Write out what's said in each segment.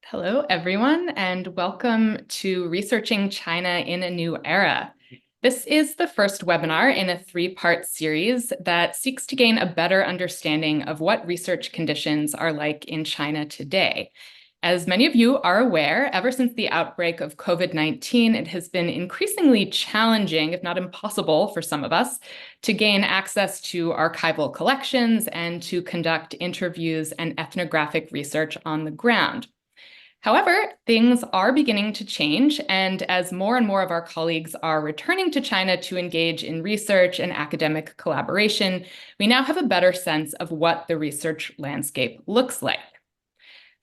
Hello, everyone, and welcome to Researching China in a New Era. This is the first webinar in a three-part series that seeks to gain a better understanding of what research conditions are like in China today. As many of you are aware, ever since the outbreak of COVID-19, it has been increasingly challenging, if not impossible for some of us, to gain access to archival collections and to conduct interviews and ethnographic research on the ground. However, things are beginning to change, and as more and more of our colleagues are returning to China to engage in research and academic collaboration, we now have a better sense of what the research landscape looks like.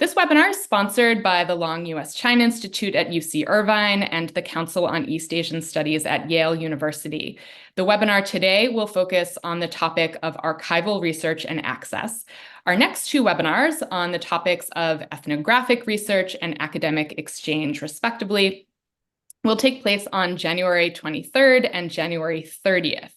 This webinar is sponsored by the Long U.S.-China Institute at UC Irvine and the Council on East Asian Studies at Yale University. The webinar today will focus on the topic of archival research and access. Our next two webinars on the topics of ethnographic research and academic exchange, respectively, will take place on January 23rd and January 30th.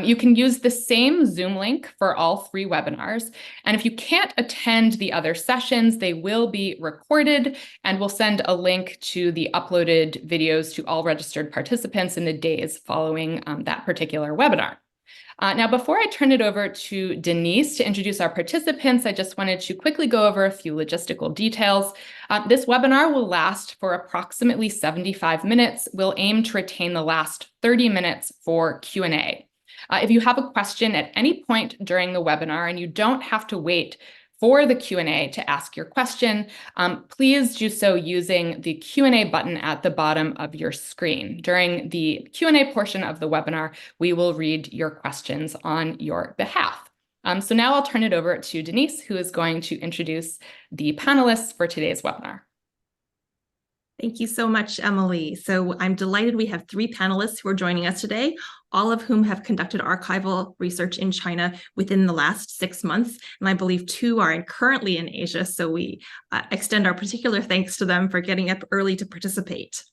You can use the same Zoom link for all three webinars. And if you can't attend the other sessions, they will be recorded, and we'll send a link to the uploaded videos to all registered participants in the days following that particular webinar. Now, before I turn it over to Denise to introduce our participants, I just wanted to quickly go over a few logistical details. This webinar will last for approximately 75 minutes. We'll aim to retain the last 30 minutes for Q&A. If you have a question at any point during the webinar and you don't have to wait for the Q&A to ask your question, please do so using the Q&A button at the bottom of your screen. During the Q&A portion of the webinar, we will read your questions on your behalf. So now I'll turn it over to Denise, who is going to introduce the panelists for today's webinar. Thank you so much, Emily. So I'm delighted we have three panelists who are joining us today, all of whom have conducted archival research in China within the last 6 months. And I believe two are currently in Asia. So we extend our particular thanks to them for getting up early to participate.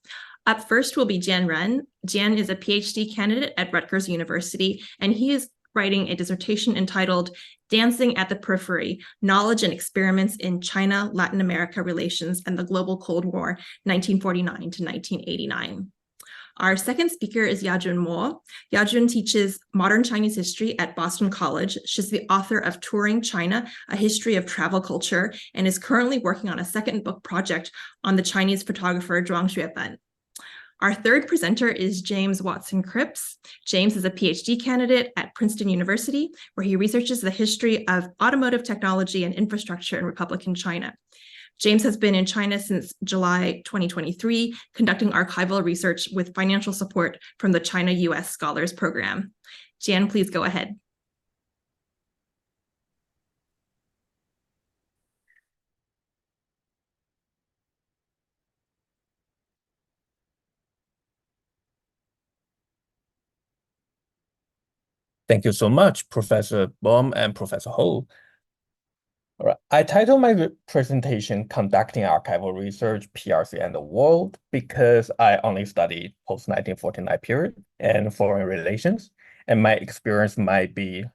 Up first will be Jian Ren. Jian is a PhD candidate at Rutgers University, and he is writing a dissertation entitled Dancing at the Periphery, Knowledge and Experiments in China, Latin America Relations and the Global Cold War, 1949 to 1989. Our second speaker is Yajun Mo. Yajun teaches modern Chinese history at Boston College. She's the author of Touring China, A History of Travel Culture, and is currently working on a second book project on the Chinese photographer Zhuang Xuefen. Our third presenter is James Watson-Krips. James is a PhD candidate at Princeton University, where he researches the history of automotive technology and infrastructure in Republican China. James has been in China since July 2023, conducting archival research with financial support from the China-US Scholars Program. Jian, please go ahead. Thank you so much, Professor Baum and Professor Ho. All right. I titled my presentation Conducting Archival Research, PRC and the World, because I only studied post-1949 period and foreign relations, and my experience might be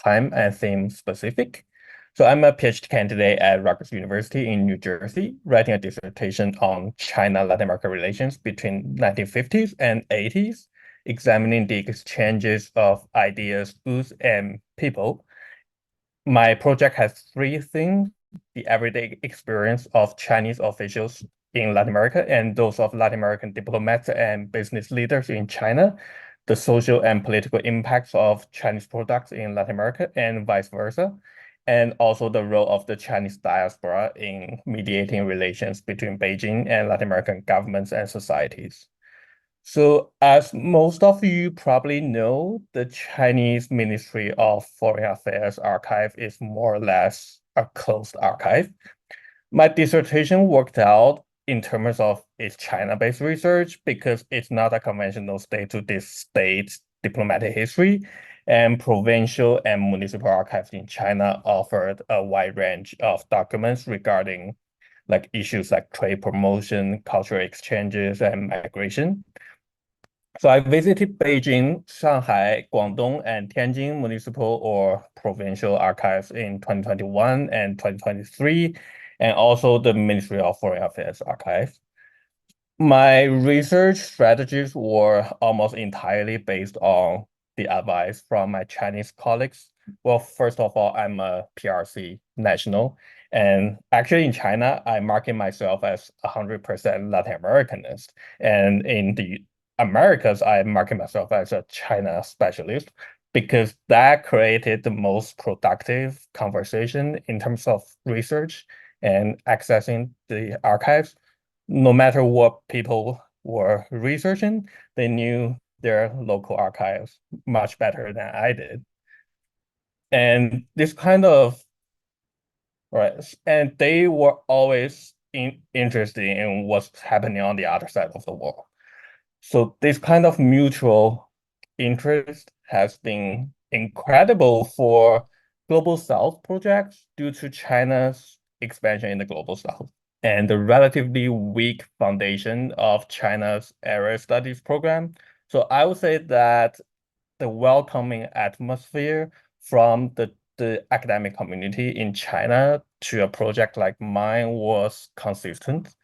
time and theme specific. So I'm a PhD candidate at Rutgers University in New Jersey, writing a dissertation on China-Latin America relations between 1950s and 80s, examining the exchanges of ideas, goods, and people. My project has three themes: the everyday experience of Chinese officials in Latin America and those of Latin American diplomats and business leaders in China, the social and political impacts of Chinese products in Latin America and vice versa, and also the role of the Chinese diaspora in mediating relations between Beijing and Latin American governments and societies. So as most of you probably know, the Chinese Ministry of Foreign Affairs archive is more or less a closed archive. My dissertation worked out in terms of its China-based research because it's not a conventional state-to-state diplomatic history, and provincial and municipal archives in China offered a wide range of documents regarding issues like trade promotion, cultural exchanges, and migration. So I visited Beijing, Shanghai, Guangdong, and Tianjin municipal or provincial archives in 2021 and 2023, and also the Ministry of Foreign Affairs archive. My research strategies were almost entirely based on the advice from my Chinese colleagues. Well, first of all, I'm a PRC national, and actually in China, I market myself as 100% Latin Americanist, and in the Americas, I market myself as a China specialist because that created the most productive conversation in terms of research and accessing the archives. No matter what people were researching, they knew their local archives much better than I did. And this kind of, right, and they were always interested in what's happening on the other side of the world. So this kind of mutual interest has been incredible for Global South projects due to China's expansion in the Global South and the relatively weak foundation of China's area studies program. So I would say that the welcoming atmosphere from the academic community in China to a project like mine was consistent.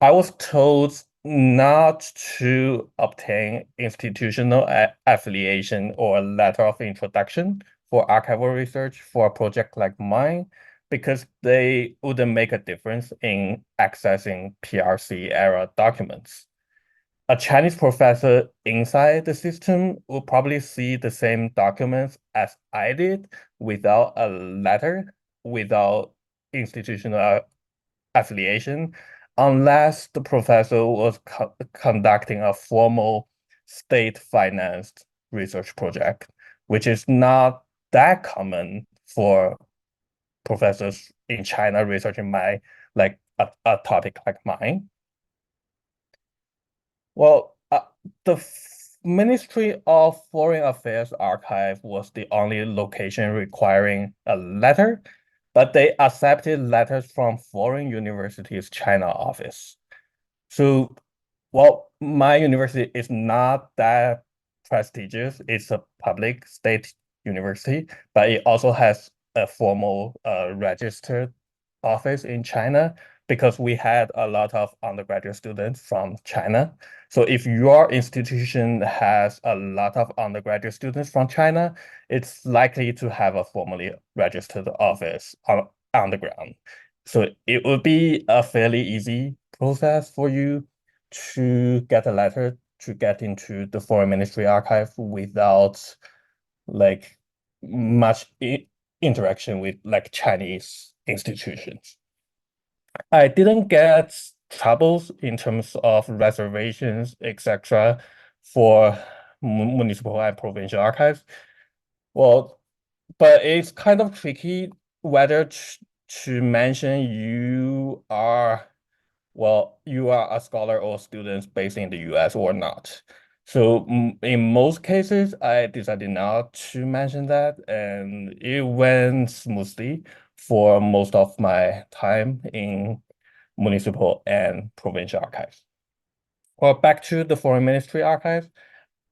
I was told not to obtain institutional affiliation or letter of introduction for archival research for a project like mine because they wouldn't make a difference in accessing PRC era documents. A Chinese professor inside the system will probably see the same documents as I did without a letter, without institutional affiliation, unless the professor was conducting a formal state-financed research project, which is not that common for professors in China researching a topic like mine. Well, the Ministry of Foreign Affairs archive was the only location requiring a letter, but they accepted letters from foreign universities' China office. So, well, my university is not that prestigious. It's a public state university, but it also has a formal registered office in China because we had a lot of undergraduate students from China. So if your institution has a lot of undergraduate students from China, it's likely to have a formally registered office on the ground. So it would be a fairly easy process for you to get a letter to get into the foreign ministry archive without like much interaction with like Chinese institutions. I didn't get troubles in terms of reservations, etc., for municipal and provincial archives. Well, but it's kind of tricky whether to mention you are a scholar or student based in the US or not. So in most cases, I decided not to mention that, and it went smoothly for most of my time in municipal and provincial archives. Well, back to the Foreign Ministry archives.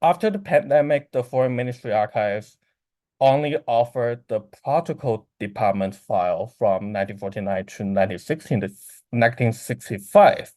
After the pandemic, the Foreign Ministry archives only offered the protocol department file from 1949 to 1965,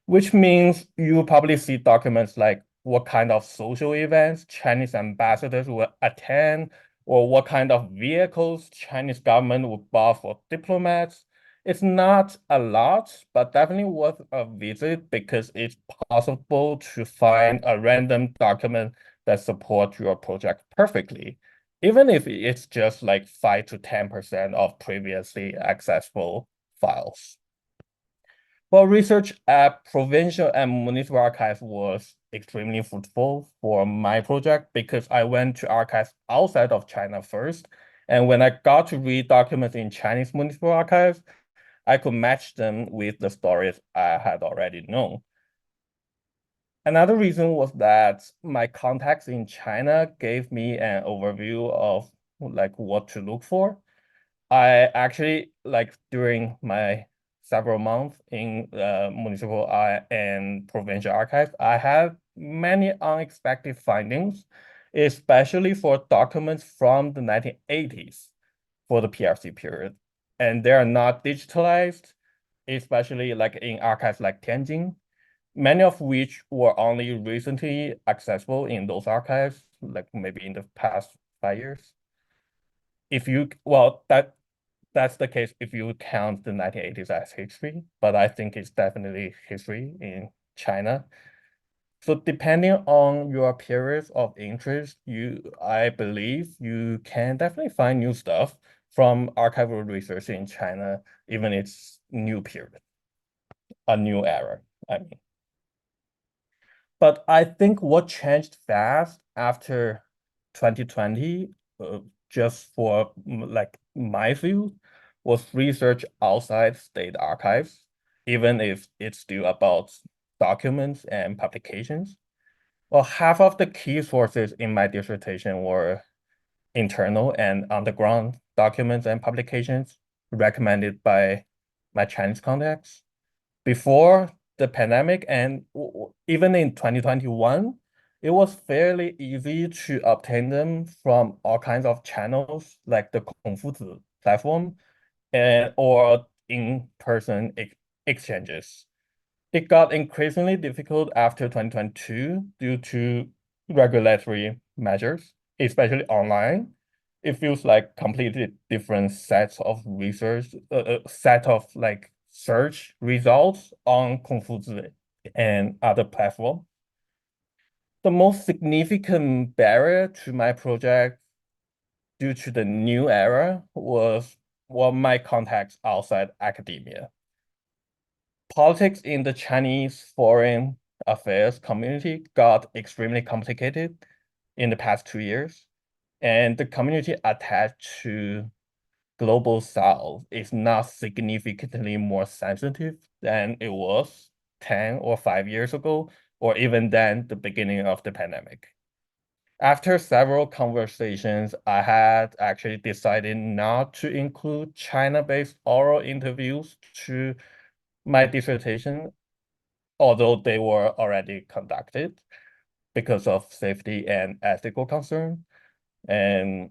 which means you probably see documents like what kind of social events Chinese ambassadors will attend, or what kind of vehicles Chinese government would buy for diplomats. It's not a lot, but definitely worth a visit because it's possible to find a random document that supports your project perfectly, even if it's just like 5 to 10% of previously accessible files. Well, research at provincial and municipal archives was extremely fruitful for my project because I went to archives outside of China first. And when I got to read documents in Chinese municipal archives, I could match them with the stories I had already known. Another reason was that my contacts in China gave me an overview of like what to look for. I actually like during my several months in municipal and provincial archives, I had many unexpected findings, especially for documents from the 1980s for the PRC period. and they are not digitalized, especially like in archives like Tianjin, many of which were only recently accessible in those archives, like maybe in the past 5 years. That's the case if you count the 1980s as history, but I think it's definitely history in China. So depending on your periods of interest, I believe you can definitely find new stuff from archival research in China, even its new period, a new era, I mean. But I think what changed fast after 2020, just for like my field, was research outside state archives, even if it's still about documents and publications. Well, half of the key sources in my dissertation were internal and underground documents and publications recommended by my Chinese contacts. Before the pandemic and even in 2021, it was fairly easy to obtain them from all kinds of channels like the Konfuzi platform or in-person exchanges. It got increasingly difficult after 2022 due to regulatory measures, especially online. It feels like completely different sets of research, set of like search results on Confuzi and other platforms. The most significant barrier to my project due to the new era was my contacts outside academia. Politics in the Chinese foreign affairs community got extremely complicated in the past 2 years, and the community attached to Global South is not significantly more sensitive than it was 10 or 5 years ago, or even then the beginning of the pandemic. After several conversations, I had actually decided not to include China-based oral interviews to my dissertation, although they were already conducted because of safety and ethical concern and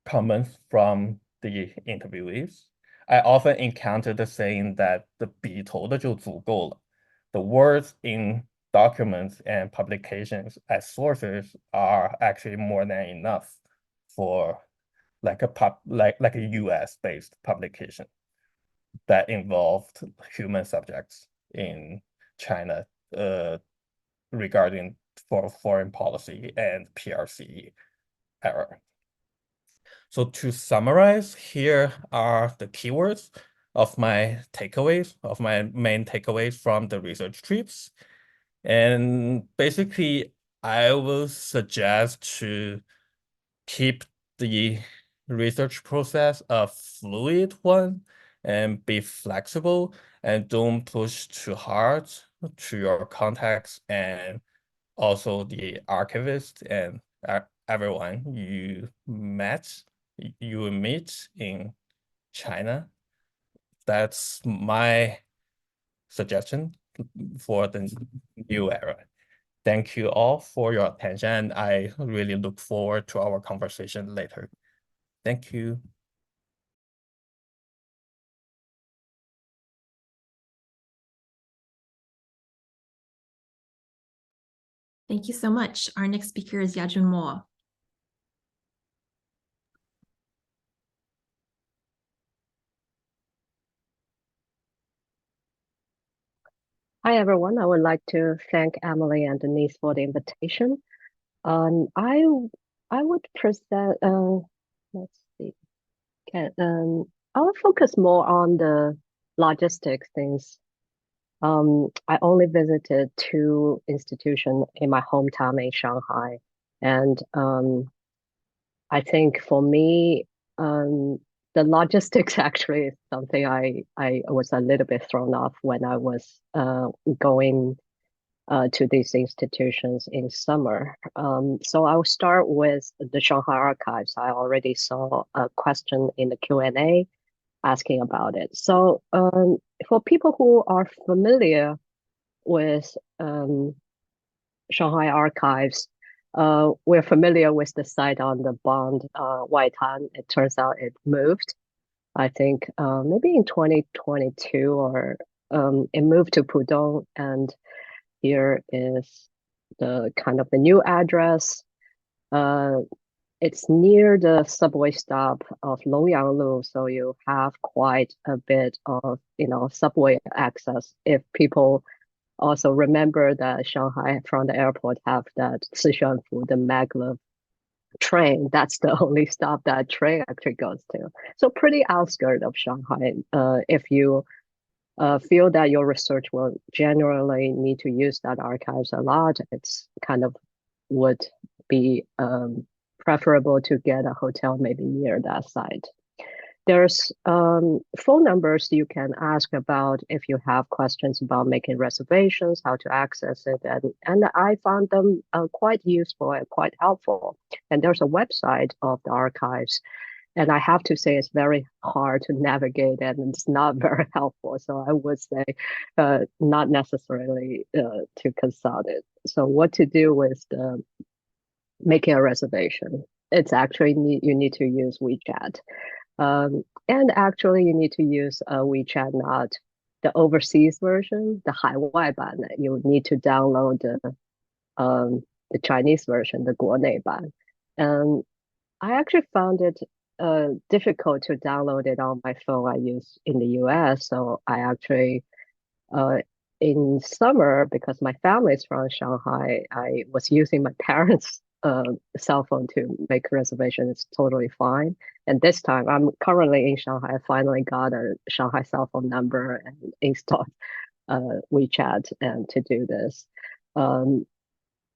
comments from the interviewees. I often encounter the saying that the 笔投的就足够了. The words in documents and publications as sources are actually more than enough for like a US-based publication that involved human subjects in China regarding for foreign policy and PRC error. So to summarize, here are the keywords of my main takeaways from the research trips. And basically, I will suggest to keep the research process a fluid one and be flexible and don't push too hard to your contacts and also the archivist and everyone you will meet in China. That's my suggestion for the new era. Thank you all for your attention. I really look forward to our conversation later. Thank you. Thank you so much. Our next speaker is Yajun Mo. Hi, everyone. I would like to thank Emily and Denise for the invitation. I would present, let's see, I will focus more on the logistics things. I only visited 2 institutions in my hometown in Shanghai. And I think for me, the logistics actually is something I was a little bit thrown off when I was going to these institutions in summer. So I'll start with the Shanghai archives. I already saw a question in the Q&A asking about it. So for people who are familiar with Shanghai archives, we're familiar with the site on the Bond White Han. It turns out it moved. I think maybe in 2022 or it moved to Pudong, and here is the kind of the new address. It's near the subway stop of Longyanglu, so you have quite a bit of subway access. If people also remember that Shanghai from the airport have that Sichuanfu, the maglev train. That's the only stop that train actually goes to. So pretty outskirts of Shanghai. If you feel that your research will generally need to use that archives a lot, it's kind of would be preferable to get a hotel maybe near that site. There's phone numbers you can ask about if you have questions about making reservations, how to access it, and I found them quite useful and quite helpful. And there's a website of the archives, and I have to say it's very hard to navigate and it's not very helpful. So I would say not necessarily to consult it. So what to do with making a reservation? It's actually you need to use WeChat. And actually, you need to use WeChat, not the overseas version, the 海外版. You need to download the Chinese version, the 国内版. And I actually found it difficult to download it on my phone I use in the US. So I actually, in summer, because my family is from Shanghai, I was using my parents' cell phone to make a reservation. It's totally fine. And this time, I'm currently in Shanghai. I finally got a Shanghai cell phone number and installed WeChat and to do this.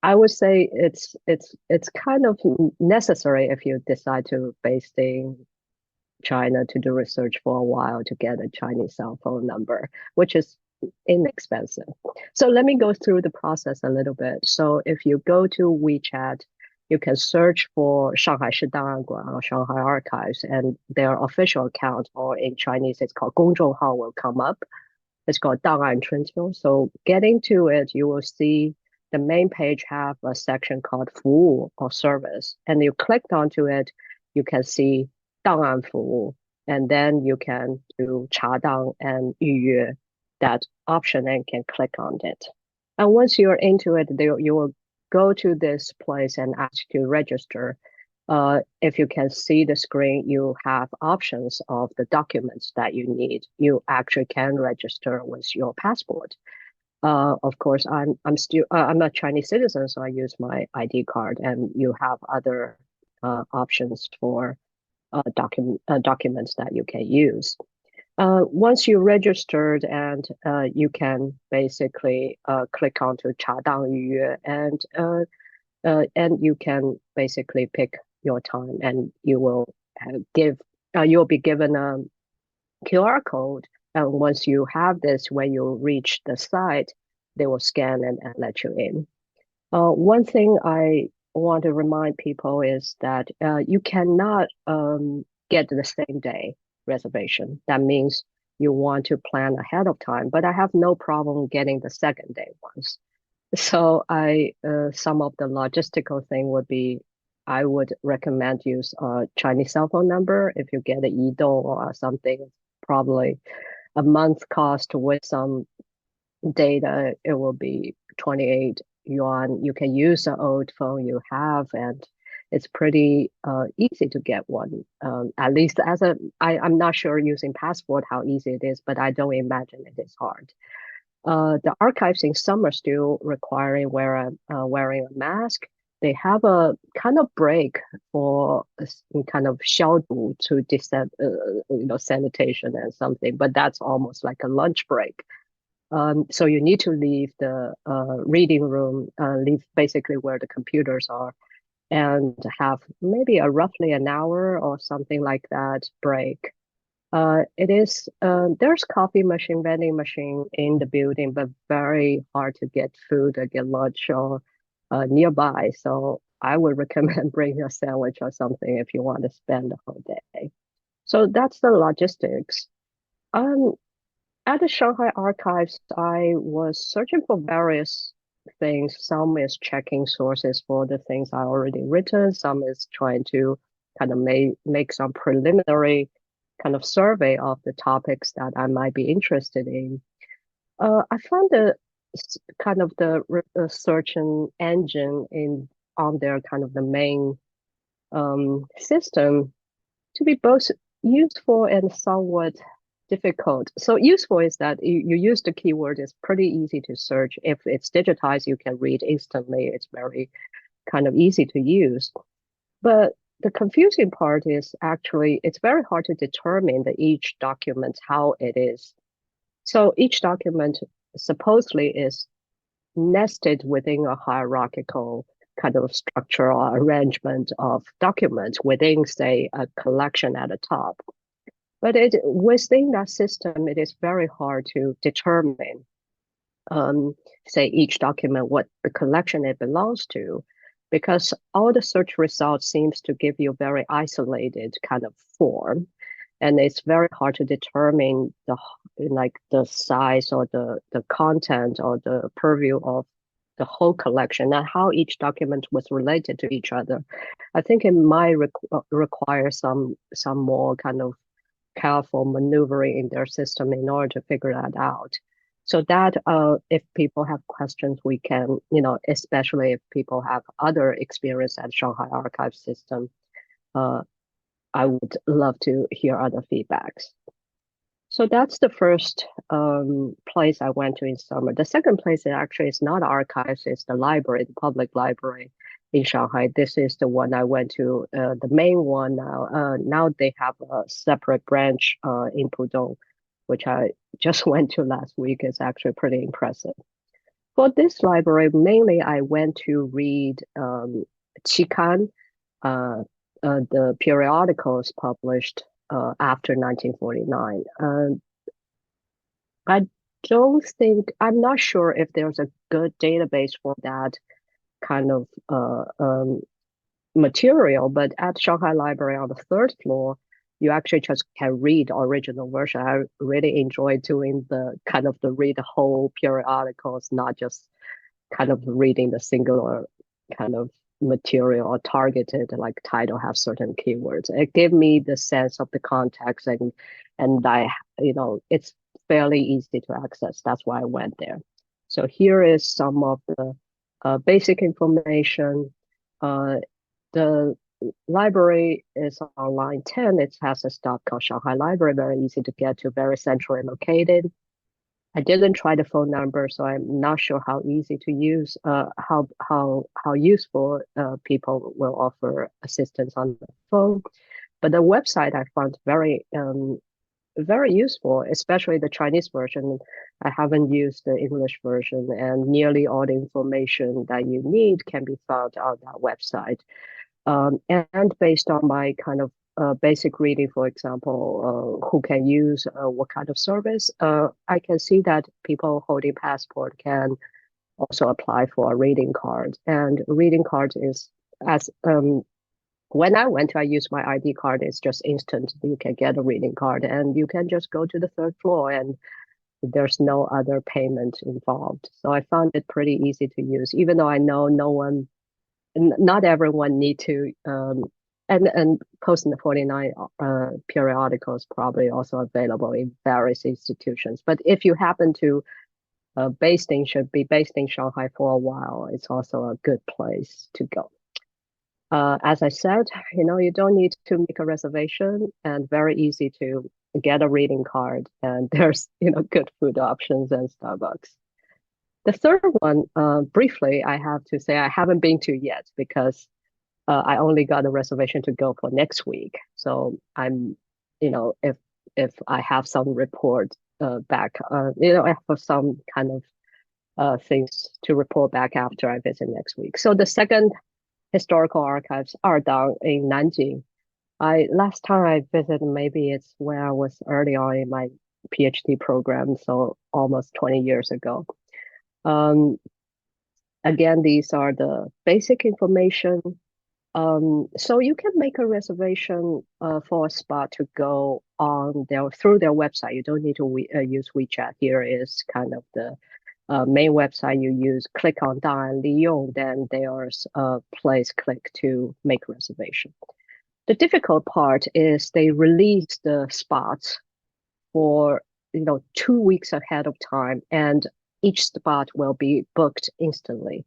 I would say it's kind of necessary if you decide to base in China to do research for a while to get a Chinese cell phone number, which is inexpensive. So let me go through the process a little bit. So if you go to WeChat, you can search for Shanghai Shidanguan or Shanghai Archives, and their official account, or in Chinese, it's called 公众号, will come up. It's called 档案春秋. So getting to it, you will see the main page have a section called 服务 or service. And you click onto it, you can see 档案服务, and then you can do 查档 and 预约, that option, and can click on it. And once you're into it, you will go to this place and ask to register. If you can see the screen, you have options of the documents that you need. You actually can register with your passport. Of course, I'm a Chinese citizen, so I use my ID card, and you have other options for documents that you can use. Once you registered, and you can basically click onto 查档预约, and you can basically pick your time, and you will you'll be given a QR code. And once you have this, when you reach the site, they will scan and let you in. One thing I want to remind people is that you cannot get the same day reservation. That means you want to plan ahead of time, but I have no problem getting the second day ones. So some of the logistical thing would be, I would recommend use a Chinese cell phone number. If you get a Yidong or something, probably a month cost with some data, it will be 28 yuan. You can use the old phone you have, and it's pretty easy to get one. At least I'm not sure using passport how easy it is, but I don't imagine it is hard. The archives in summer still requiring wearing a mask. They have a kind of break for kind of 消毒 to sanitation and something, but that's almost like a lunch break. So you need to leave the reading room, leave basically where the computers are, and have maybe roughly an hour or something like that break. There's coffee machine, vending machine in the building, but very hard to get food or get lunch or nearby. So I would recommend bringing a sandwich or something if you want to spend the whole day. So that's the logistics. At the Shanghai Archives, I was searching for various things. Some is checking sources for the things I already written. Some is trying to kind of make some preliminary kind of survey of the topics that I might be interested in. I found kind of the search engine on their kind of the main system to be both useful and somewhat difficult. So useful is that you use the keyword, it's pretty easy to search. If it's digitized, you can read instantly. It's very kind of easy to use. But the confusing part is actually it's very hard to determine that each document how it is. So each document supposedly is nested within a hierarchical kind of structure or arrangement of documents within, say, a collection at the top. But within that system, it is very hard to determine, say, each document, what the collection it belongs to, because all the search results seems to give you a very isolated kind of form. And it's very hard to determine the size or the content or the purview of the whole collection and how each document was related to each other. I think it might require some more kind of careful maneuvering in their system in order to figure that out. So that if people have questions, we can, especially if people have other experience at Shanghai Archive system, I would love to hear other feedbacks. So that's the first place I went to in summer. The second place actually is not archives, it's the library, the public library in Shanghai. This is the one I went to, the main one now. Now they have a separate branch in Pudong, which I just went to last week. It's actually pretty impressive. For this library, mainly I went to read Qikan, the periodicals published after 1949. I'm not sure if there's a good database for that kind of material, but at Shanghai Library on the third floor, you actually just can read original version. I really enjoy doing the read the whole periodicals, not just kind of reading the singular kind of material or targeted, like title have certain keywords. It gave me the sense of the context and it's fairly easy to access. That's why I went there. So here is some of the basic information. The library is on line 10. It has a stop called Shanghai Library, very easy to get to, very centrally located. I didn't try the phone number, so I'm not sure how easy to use, how useful people will offer assistance on the phone. But the website I found very useful, especially the Chinese version. I haven't used the English version, and nearly all the information that you need can be found on that website. And based on my kind of basic reading, for example, who can use what kind of service, I can see that people holding passport can also apply for a reading card. And reading card is when I went, I used my ID card. It's just instant. You can get a reading card, and you can just go to the third floor, and there's no other payment involved. So I found it pretty easy to use, even though I know not everyone need to. And Post 49 periodicals probably also available in various institutions. But if you happen to should be based in Shanghai for a while, it's also a good place to go. As I said, you don't need to make a reservation, and very easy to get a reading card, and there's good food options and Starbucks. The third one, briefly, I have to say I haven't been to yet because I only got a reservation to go for next week. So I'm, if I have some report back, I have some kind of things to report back after I visit next week. So the second historical archives are down in Nanjing. Last time I visited, maybe it's when I was early on in my PhD program, so almost 20 years ago. Again, these are the basic information. So you can make a reservation for a spot to go on through their website. You don't need to use WeChat. Here is kind of the main website you use. Click on 档案利用, then there's a place click to make reservation. The difficult part is they release the spots for 2 weeks ahead of time, and each spot will be booked instantly.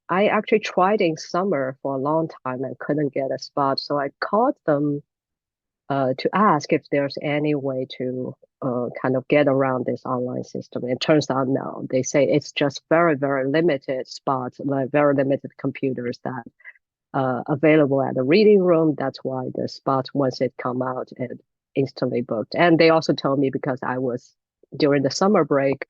I actually tried in summer for a long time and couldn't get a spot, so I called them to ask if there's any way to kind of get around this online system. It turns out no. They say it's just very, very limited spots, like very limited computers that available at the reading room. That's why the spots, once it come out, it instantly booked. And they also told me because I was during the summer break,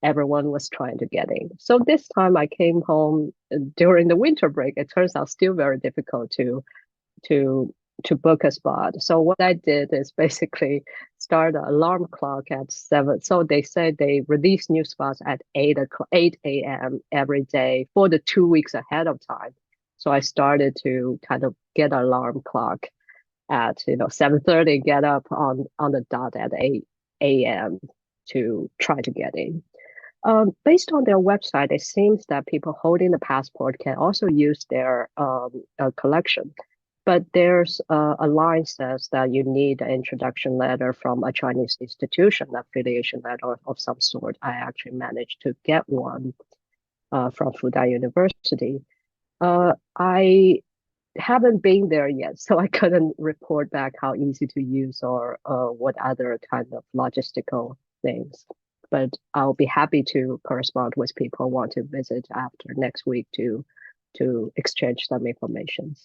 everyone was trying to get in. So this time I came home during the winter break. It turns out still very difficult to book a spot. So what I did is basically start an alarm clock at 7. So they said they release new spots at 8 a.m. every day for the 2 weeks ahead of time. So I started to kind of get an alarm clock at 7:30, get up on the dot at 8 a.m. to try to get in. Based on their website, it seems that people holding the passport can also use their collection. But there's a line says that you need an introduction letter from a Chinese institution, affiliation letter of some sort. I actually managed to get one from Fudan University. I haven't been there yet, so I couldn't report back how easy to use or what other kind of logistical things. But I'll be happy to correspond with people who want to visit after next week to exchange some information.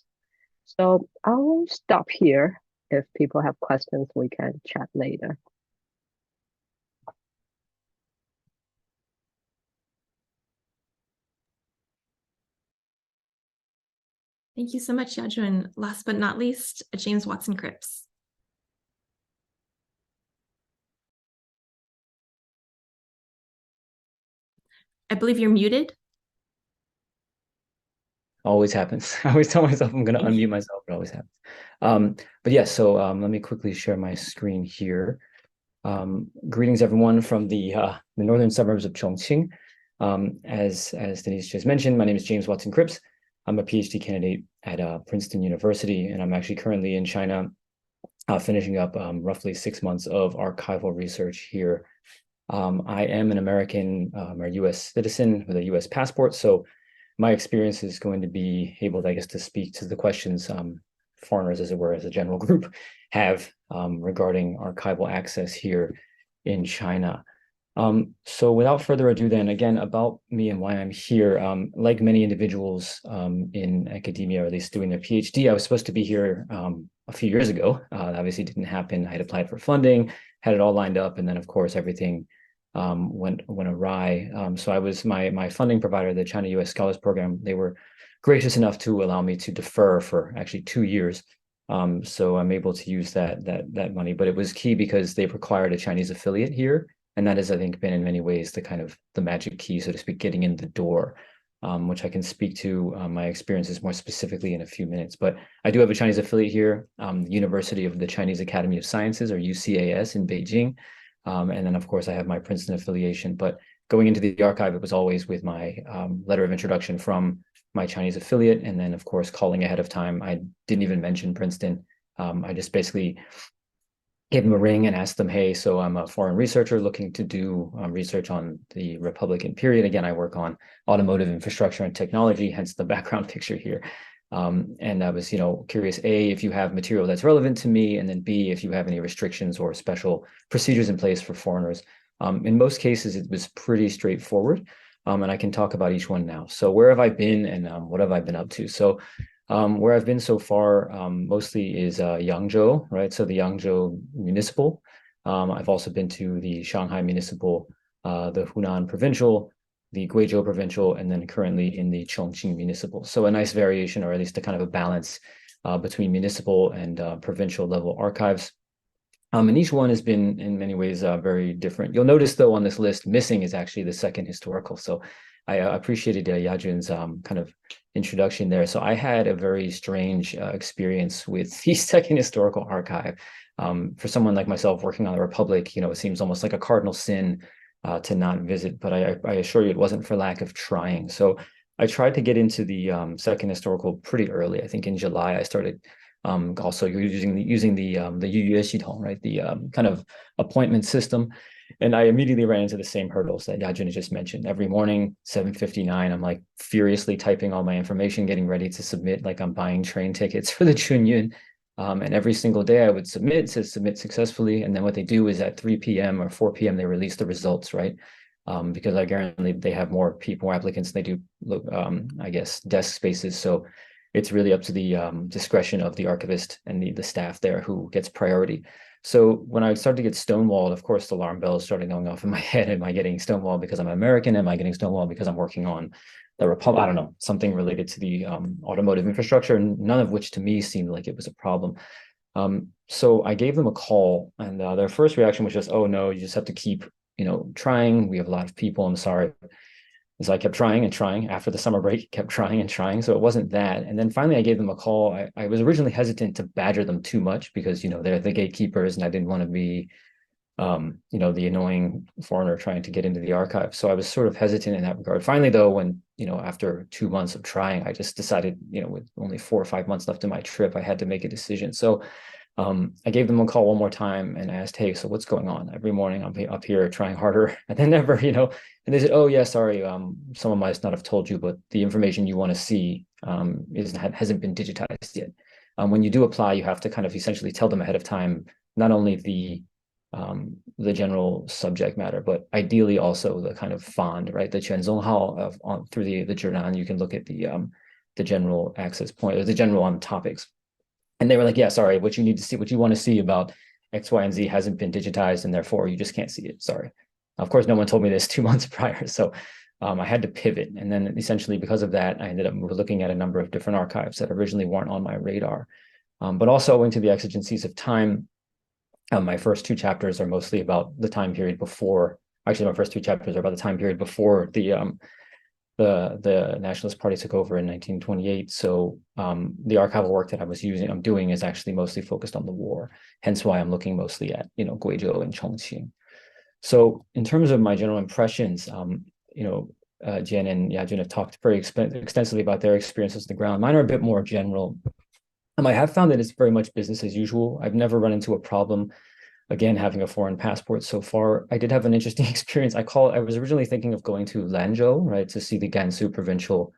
So I'll stop here. If people have questions, we can chat later. Thank you so much, Yajun. Last but not least, James Watson-Krips. I believe you're muted. Always happens. I always tell myself I'm going to unmute myself. It always happens. But yes, so let me quickly share my screen here. Greetings, everyone, from the northern suburbs of Chongqing. As Denise just mentioned, my name is James Watson-Crips. I'm a PhD candidate at Princeton University, and I'm actually currently in China, finishing up roughly 6 months of archival research here. I am an American or US citizen with a US passport, so my experience is going to be able, I guess, to speak to the questions foreigners, as it were, as a general group, have regarding archival access here in China. So without further ado, then, again, about me and why I'm here. Like many individuals in academia, or at least doing their PhD, I was supposed to be here a few years ago. That obviously didn't happen. I had applied for funding, had it all lined up, and then, of course, everything went awry. So I was my funding provider, the China US Scholars Program. They were gracious enough to allow me to defer for actually 2 years. So I'm able to use that money, but it was key because they required a Chinese affiliate here. And that has, I think, been in many ways the magic key, so to speak, getting in the door, which I can speak to my experiences more specifically in a few minutes. But I do have a Chinese affiliate here, the University of the Chinese Academy of Sciences, or UCAS, in Beijing. And then, of course, I have my Princeton affiliation. But going into the archive, it was always with my letter of introduction from my Chinese affiliate. And then, of course, calling ahead of time. I didn't even mention Princeton. I just basically gave them a ring and asked them, hey, so I'm a foreign researcher looking to do research on the Republican period. Again, I work on automotive infrastructure and technology, hence the background picture here. And I was, curious, A, if you have material that's relevant to me, and then B, if you have any restrictions or special procedures in place for foreigners. In most cases, it was pretty straightforward, and I can talk about each one now. So where have I been, and what have I been up to? So where I've been so far mostly is Yangzhou, right? So the Yangzhou Municipal. I've also been to the Shanghai Municipal, the Hunan Provincial, the Guizhou Provincial, and then currently in the Chongqing Municipal. So a nice variation, or at least a kind of a balance between municipal and provincial level archives. And each one has been in many ways very different. You'll notice, though, on this list, missing is actually the second historical. So I appreciated Yajun's kind of introduction there. So I had a very strange experience with the second historical archive. For someone like myself working on the Republic, it seems almost like a cardinal sin to not visit, but I assure you it wasn't for lack of trying. So I tried to get into the second historical pretty early. I think in July I started Also, you're using the Yuyue 系统, right? The kind of appointment system. And I immediately ran into the same hurdles that Yajun just mentioned. Every morning, 7:59, I'm like furiously typing all my information, getting ready to submit, like I'm buying train tickets for the Chunyun. And every single day I would submit, says submit successfully. And then what they do is at 3 p.m. or 4 p.m., they release the results, right? Because I guarantee they have more people, more applicants than they do, I guess, desk spaces. So it's really up to the discretion of the archivist and the staff there who gets priority. So when I started to get stonewalled, of course, the alarm bells started going off in my head. Am I getting stonewalled because I'm American? Am I getting stonewalled because I'm working on the Republic? I don't know, something related to the automotive infrastructure, none of which to me seemed like it was a problem. So I gave them a call, and their first reaction was just, oh no, you just have to keep, trying. We have a lot of people. I'm sorry. So I kept trying and trying after the summer break, kept trying and trying. So it wasn't that. And then finally I gave them a call. I was originally hesitant to badger them too much because, they're the gatekeepers and I didn't want to be, the annoying foreigner trying to get into the archive. So I was sort of hesitant in that regard. Finally, though, when, after 2 months of trying, I just decided, with only 4 or 5 months left of my trip, I had to make a decision. So I gave them a call one more time and asked, hey, so what's going on? Every morning I'm up here trying harder and then never, and they said, oh yeah, sorry, someone might not have told you, but the information you want to see hasn't been digitized yet. When you do apply, you have to kind of essentially tell them ahead of time, not only the general subject matter, but ideally also the kind of font, right? The 全宗号 through the Jian, you can look at the general access point or the general topics. And they were like, yeah, sorry, what you want to see about X, Y, and Z hasn't been digitized, and therefore you just can't see it. Sorry. Of course, no one told me this 2 months prior. So I had to pivot. And then essentially because of that, I ended up looking at a number of different archives that originally weren't on my radar. But also owing to the exigencies of time, my first 2 chapters are mostly about the time period before, actually my first 3 chapters are about the time period before the Nationalist Party took over in 1928. So the archival work that I'm doing is actually mostly focused on the war. Hence why I'm looking mostly at, Guizhou and Chongqing. So in terms of my general impressions, Jian and Yajun have talked very extensively about their experiences on the ground. Mine are a bit more general. I have found that it's very much business as usual. I've never run into a problem, again, having a foreign passport so far. I did have an interesting experience. I was originally thinking of going to Lanzhou, right, to see the Gansu provincial.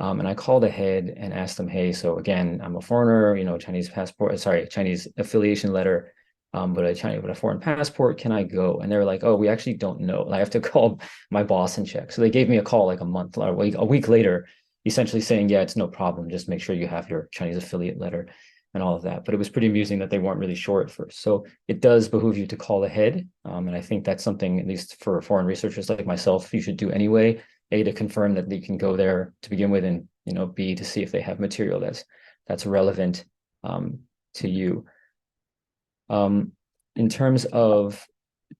And I called ahead and asked them, hey, so again, I'm a foreigner, Chinese passport, sorry, Chinese affiliation letter, but a foreign passport, can I go? And they were like, oh, we actually don't know. I have to call my boss and check. So they gave me a call like a week later, essentially saying, yeah, it's no problem. Just make sure you have your Chinese affiliate letter and all of that. But it was pretty amusing that they weren't really sure at first. So it does behoove you to call ahead. And I think that's something, at least for foreign researchers like myself, you should do anyway. A, to confirm that you can go there to begin with, and B, to see if they have material that's relevant to you. In terms of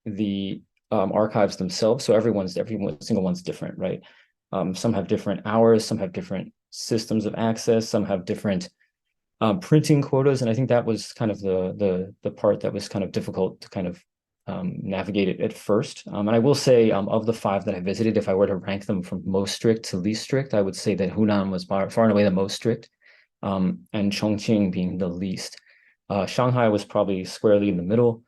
the archives themselves, so every single one's different, right? Some have different hours, some have different systems of access, some have different printing quotas, and I think that was kind of the part that was kind of difficult to kind of navigate it at first. And I will say, of the 5 that I visited, if I were to rank them from most strict to least strict, I would say that Hunan was far and away the most strict, and Chongqing being the least. Shanghai was probably squarely in the middle,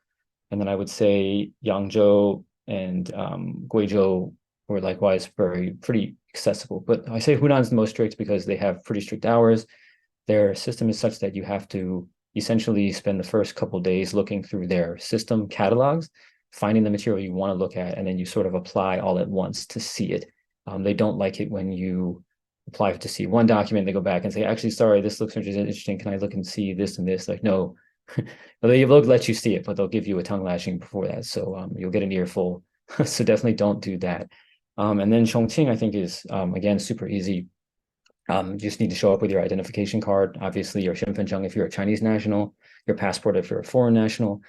and then I would say Yangzhou and Guizhou were likewise pretty accessible. But I say Hunan's the most strict because they have pretty strict hours. Their system is such that you have to essentially spend the first couple of days looking through their system catalogs, finding the material you want to look at, and then you sort of apply all at once to see it. They don't like it when you apply to see one document, they go back and say, actually, sorry, this looks interesting. Can I look and see this and this? Like, no, they will let you see it, but they'll give you a tongue lashing before that. So you'll get an earful. So definitely don't do that. And then Chongqing, I think, is, again, super easy. You just need to show up with your identification card, obviously your 身份证 if you're a Chinese national, your passport if you're a foreign national.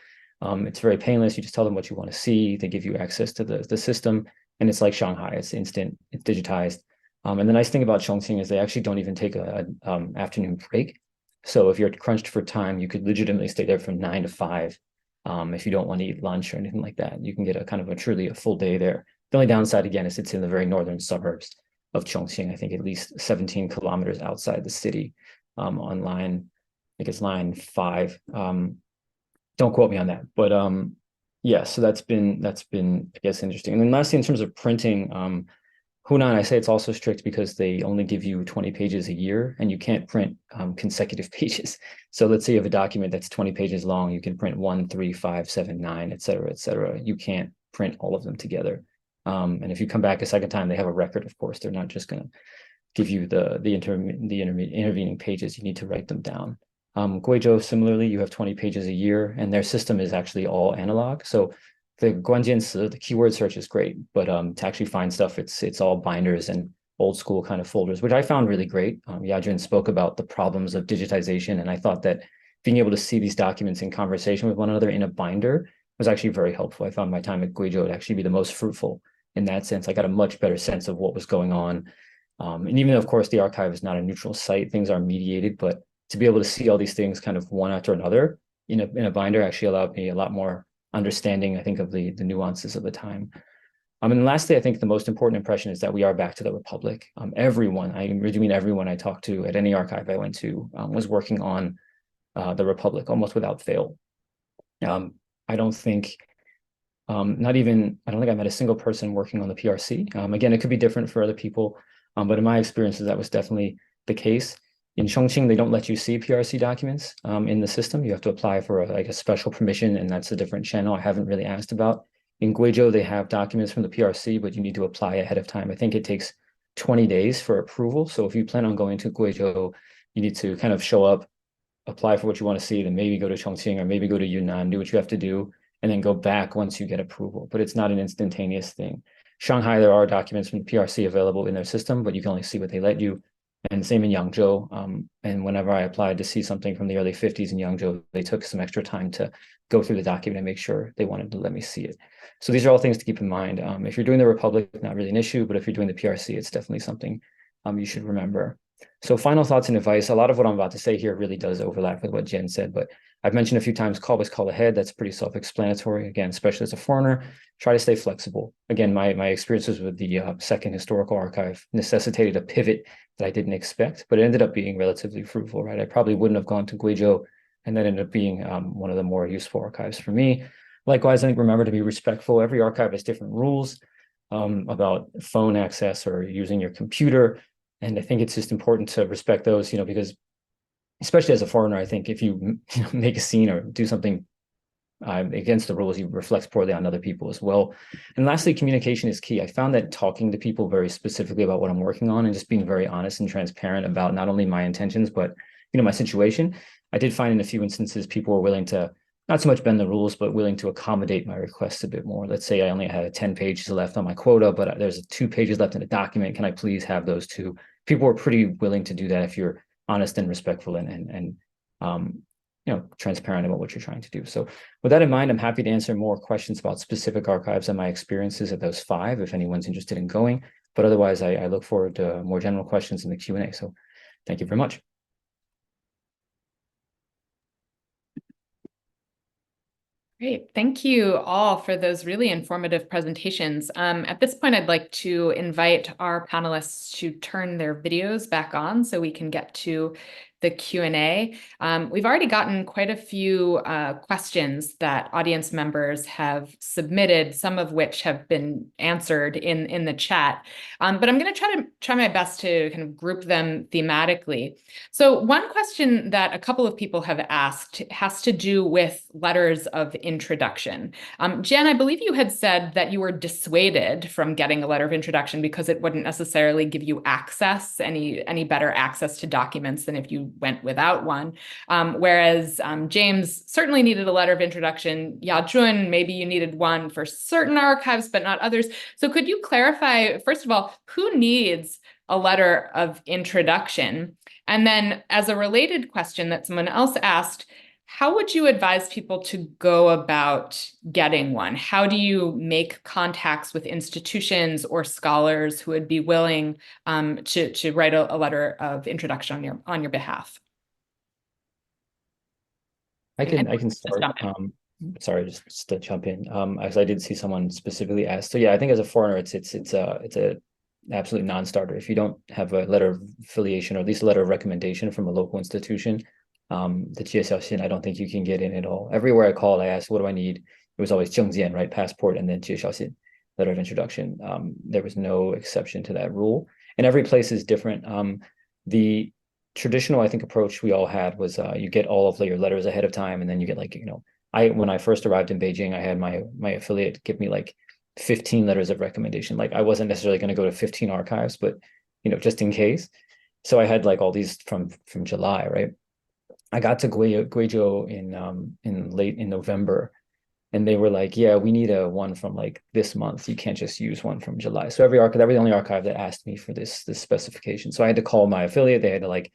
It's very painless. You just tell them what you want to see. They give you access to the system, and it's like Shanghai. It's instant. It's digitized. And the nice thing about Chongqing is they actually don't even take an afternoon break. So if you're crunched for time, you could legitimately stay there from 9 to 5. If you don't want to eat lunch or anything like that, you can get a kind of truly a full day there. The only downside, again, is it's in the very northern suburbs of Chongqing. I think at least 17 kilometers outside the city on line think it's line 5. Don't quote me on that, but yeah, so that's been I guess interesting. And then lastly, in terms of printing, Hunan, I say it's also strict because they only give you 20 pages a year, and you can't print consecutive pages. So let's say you have a document that's 20 pages long, you can print 1, 3, 5, 7, 9, et cetera, et cetera. You can't print all of them together. And if you come back a second time, they have a record, of course. They're not just going to give you the intervening pages. You need to write them down. Guizhou, similarly, you have 20 pages a year, and their system is actually all analog. So the guanjianci, the keyword search is great, but to actually find stuff, it's all binders and old school kind of folders, which I found really great. Yajun spoke about the problems of digitization, and I thought that being able to see these documents in conversation with one another in a binder was actually very helpful. I found my time at Guizhou to actually be the most fruitful in that sense. I got a much better sense of what was going on. And even though, of course, the archive is not a neutral site, things are mediated, but to be able to see all these things kind of one after another in a binder actually allowed me a lot more understanding, I think, of the nuances of the time. And lastly, I think the most important impression is that we are back to the Republic. Everyone, I really mean everyone I talked to at any archive I went to was working on the Republic almost without fail. I don't think I met a single person working on the PRC. Again, it could be different for other people, but in my experiences, that was definitely the case. In Chongqing, they don't let you see PRC documents in the system. You have to apply for a special permission, and that's a different channel I haven't really asked about. In Guizhou, they have documents from the PRC, but you need to apply ahead of time. I think it takes 20 days for approval. So if you plan on going to Guizhou, you need to kind of show up, apply for what you want to see, then maybe go to Chongqing or maybe go to Yunnan, do what you have to do, and then go back once you get approval. But it's not an instantaneous thing. Shanghai, there are documents from the PRC available in their system, but you can only see what they let you. And same in Yangzhou. And whenever I applied to see something from the early 50s in Yangzhou, they took some extra time to go through the document and make sure they wanted to let me see it. So these are all things to keep in mind. If you're doing the Republic, not really an issue, but if you're doing the PRC, it's definitely something you should remember. So final thoughts and advice. A lot of what I'm about to say here really does overlap with what Jen said, but I've mentioned a few times, always call ahead. That's pretty self-explanatory. Again, especially as a foreigner, try to stay flexible. Again, my experiences with the Second Historical Archive necessitated a pivot that I didn't expect, but it ended up being relatively fruitful, right? I probably wouldn't have gone to Guizhou, and that ended up being one of the more useful archives for me. Likewise, I think remember to be respectful. Every archive has different rules about phone access or using your computer. And I think it's just important to respect those, because especially as a foreigner, I think if you make a scene or do something against the rules, you reflect poorly on other people as well. And lastly, communication is key. I found that talking to people very specifically about what I'm working on and just being very honest and transparent about not only my intentions, but my situation. I did find in a few instances people were willing to not so much bend the rules, but willing to accommodate my requests a bit more. Let's say I only had 10 pages left on my quota, but there's 2 pages left in the document. Can I please have those 2? People were pretty willing to do that if you're honest and respectful and transparent about what you're trying to do. So with that in mind, I'm happy to answer more questions about specific archives and my experiences at those 5, if anyone's interested in going. But otherwise, I look forward to more general questions in the Q&A. So thank you very much. Great. Thank you all for those really informative presentations. At this point, I'd like to invite our panelists to turn their videos back on so we can get to the Q&A. We've already gotten quite a few questions that audience members have submitted, some of which have been answered in the chat. But I'm going to try my best to kind of group them thematically. So one question that a couple of people have asked has to do with letters of introduction. Jen, I believe you had said that you were dissuaded from getting a letter of introduction because it wouldn't necessarily give you access, any better access to documents than if you went without one. Whereas James certainly needed a letter of introduction. Yajun, maybe you needed one for certain archives, but not others. So could you clarify, first of all, who needs a letter of introduction? And then as a related question that someone else asked, how would you advise people to go about getting one? How do you make contacts with institutions or scholars who would be willing to write a letter of introduction on your behalf? I can start. Sorry, just to jump in. As I did see someone specifically ask. So yeah, I think as a foreigner, it's a absolute non-starter. If you don't have a letter of affiliation or at least a letter of recommendation from a local institution, the Jian I don't think you can get in at all. Everywhere I called, I asked, what do I need? It was always Zhengjian, right? Passport, and then Jian letter of introduction. There was no exception to that rule. And every place is different. The traditional, I think, approach we all had was you get all of your letters ahead of time, and then you get like, when I first arrived in Beijing, I had my affiliate give me like 15 letters of recommendation. Like I wasn't necessarily going to go to 15 archives, but just in case. So I had like all these from July, right? I got to Guizhou in late in November, and they were like, yeah, we need a one from like this month. You can't just use one from July. So every archive, that was the only archive that asked me for this specification. So I had to call my affiliate. They had to like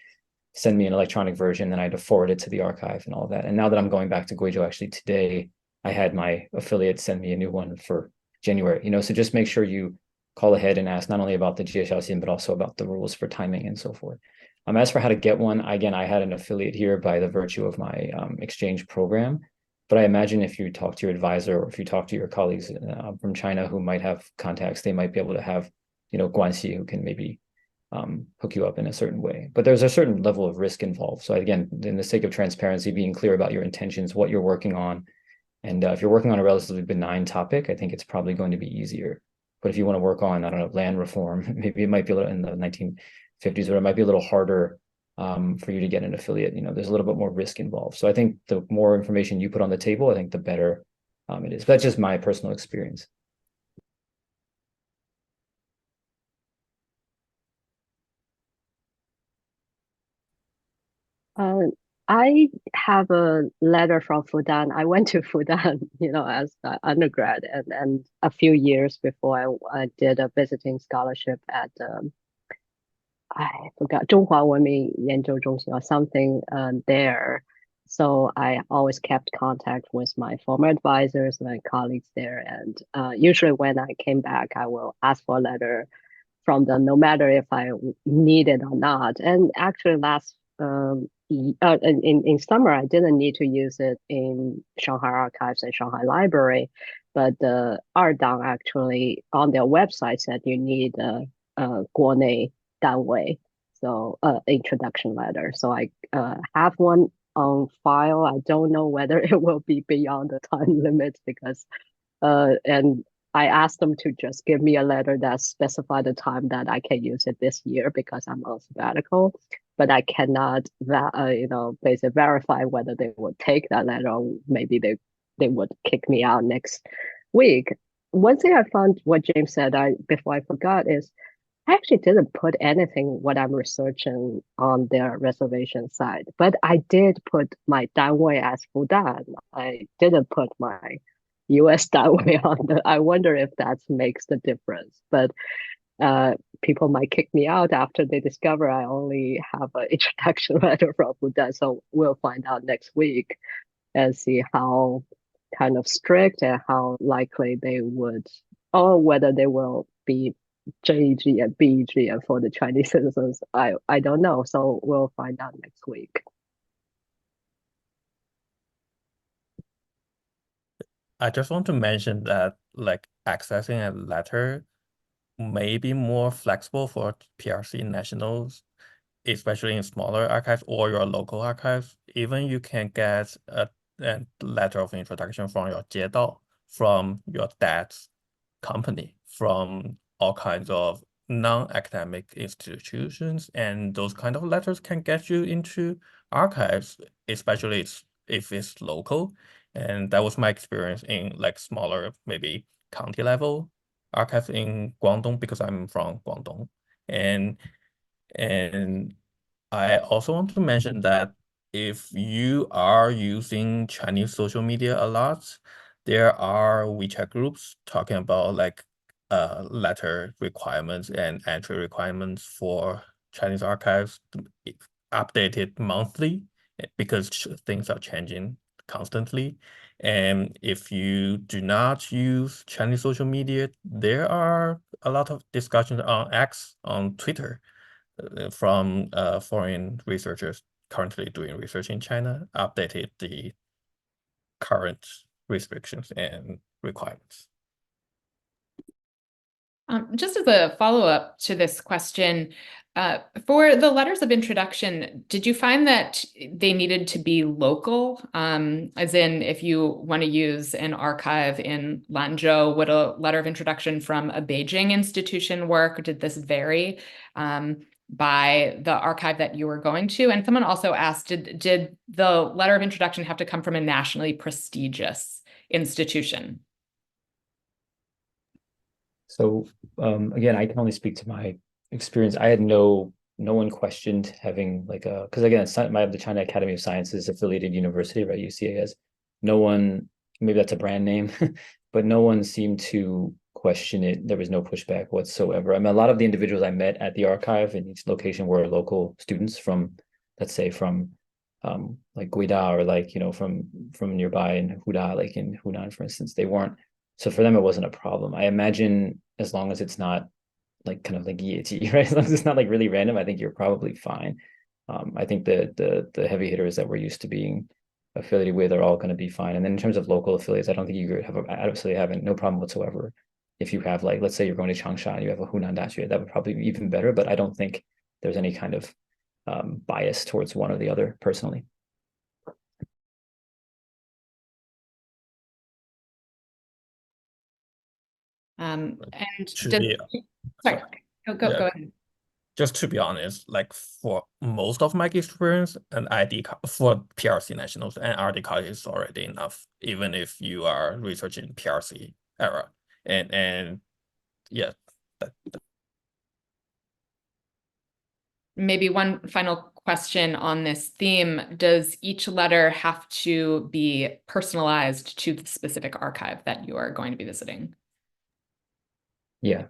send me an electronic version, then I had to forward it to the archive and all that. And now that I'm going back to Guizhou, actually today, I had my affiliate send me a new one for January. So just make sure you call ahead and ask not only about the Jie but also about the rules for timing and so forth. As for how to get one, again, I had an affiliate here by the virtue of my exchange program. But I imagine if you talk to your advisor or if you talk to your colleagues from China who might have contacts, they might be able to have, Guanxi who can maybe hook you up in a certain way. But there's a certain level of risk involved. So again, in the sake of transparency, being clear about your intentions, what you're working on. And if you're working on a relatively benign topic, I think it's probably going to be easier. But if you want to work on, I don't know, land reform, maybe it might be a little in the 1950s, but it might be a little harder for you to get an affiliate. There's a little bit more risk involved. So I think the more information you put on the table, I think the better it is. But that's just my personal experience. I have a letter from Fudan. I went to Fudan, as an undergrad, and a few years before I did a visiting scholarship at I forgot 中华文明研究中心 or something there. So I always kept contact with my former advisors, my colleagues there, and usually when I came back, I will ask for a letter from them, no matter if I need it or not. And actually, last in summer, I didn't need to use it in Shanghai Archives and Shanghai Library, but the Ardang actually on their website said you need a 国内单位, so introduction letter. So I have one on file. I don't know whether it will be beyond the time limit because and I asked them to just give me a letter that specified the time that I can use it this year because I'm on sabbatical, but I cannot basically verify whether they would take that letter or maybe they would kick me out next week. One thing I found what James said before I forgot is I actually didn't put anything what I'm researching on their reservation side, but I did put my Danwei as Fudan. I didn't put my US Danwei on the. I wonder if that makes the difference. But people might kick me out after they discover I only have an introduction letter from Fudan. So we'll find out next week and see how kind of strict and how likely they would, or whether they will be JG and BG and for the Chinese citizens. I don't know. So we'll find out next week. I just want to mention that like accessing a letter may be more flexible for PRC nationals, especially in smaller archives or your local archives. Even you can get a letter of introduction from your 街道, from your dad's company, from all kinds of non-academic institutions, and those kind of letters can get you into archives, especially if it's local. And that was my experience in like smaller, maybe county level archives in Guangdong because I'm from Guangdong. And I also want to mention that if you are using Chinese social media a lot, there are WeChat groups talking about like letter requirements and entry requirements for Chinese archives updated monthly because things are changing constantly. And if you do not use Chinese social media, there are a lot of discussions on X, on Twitter, from foreign researchers currently doing research in China, updated the current restrictions and requirements. Just as a follow-up to this question, for the letters of introduction, did you find that they needed to be local? As in, if you want to use an archive in Lanzhou, would a letter of introduction from a Beijing institution work? Did this vary by the archive that you were going to? And someone also asked, did the letter of introduction have to come from a nationally prestigious institution? So again, I can only speak to my experience. I had no one questioned having like a, because again, it's not the China Academy of Sciences affiliated university, right? UCAS. No one, maybe that's a brand name, but no one seemed to question it. There was no pushback whatsoever. I mean, a lot of the individuals I met at the archive in each location were local students from, let's say, from like Guida or like, you know, from nearby in Huda, like in Hunan, for instance. They weren't, so for them, it wasn't a problem. I imagine as long as it's not like kind of like Yeti, right? As long as it's not like really random, I think you're probably fine. I think the heavy hitters that we're used to being affiliated with are all going to be fine. And then in terms of local affiliates, I don't think you have absolutely have no problem whatsoever. If you have like, let's say you're going to Changsha and you have a Hunan Daxue, that would probably be even better. But I don't think there's any kind of bias towards one or the other personally. And Sorry, go ahead. Just to be honest, like for most of my experience, an ID for PRC nationals, an ID card is already enough, even if you are researching PRC era. And yeah. Maybe one final question on this theme. Does each letter have to be personalized to the specific archive that you are going to be visiting? Yeah.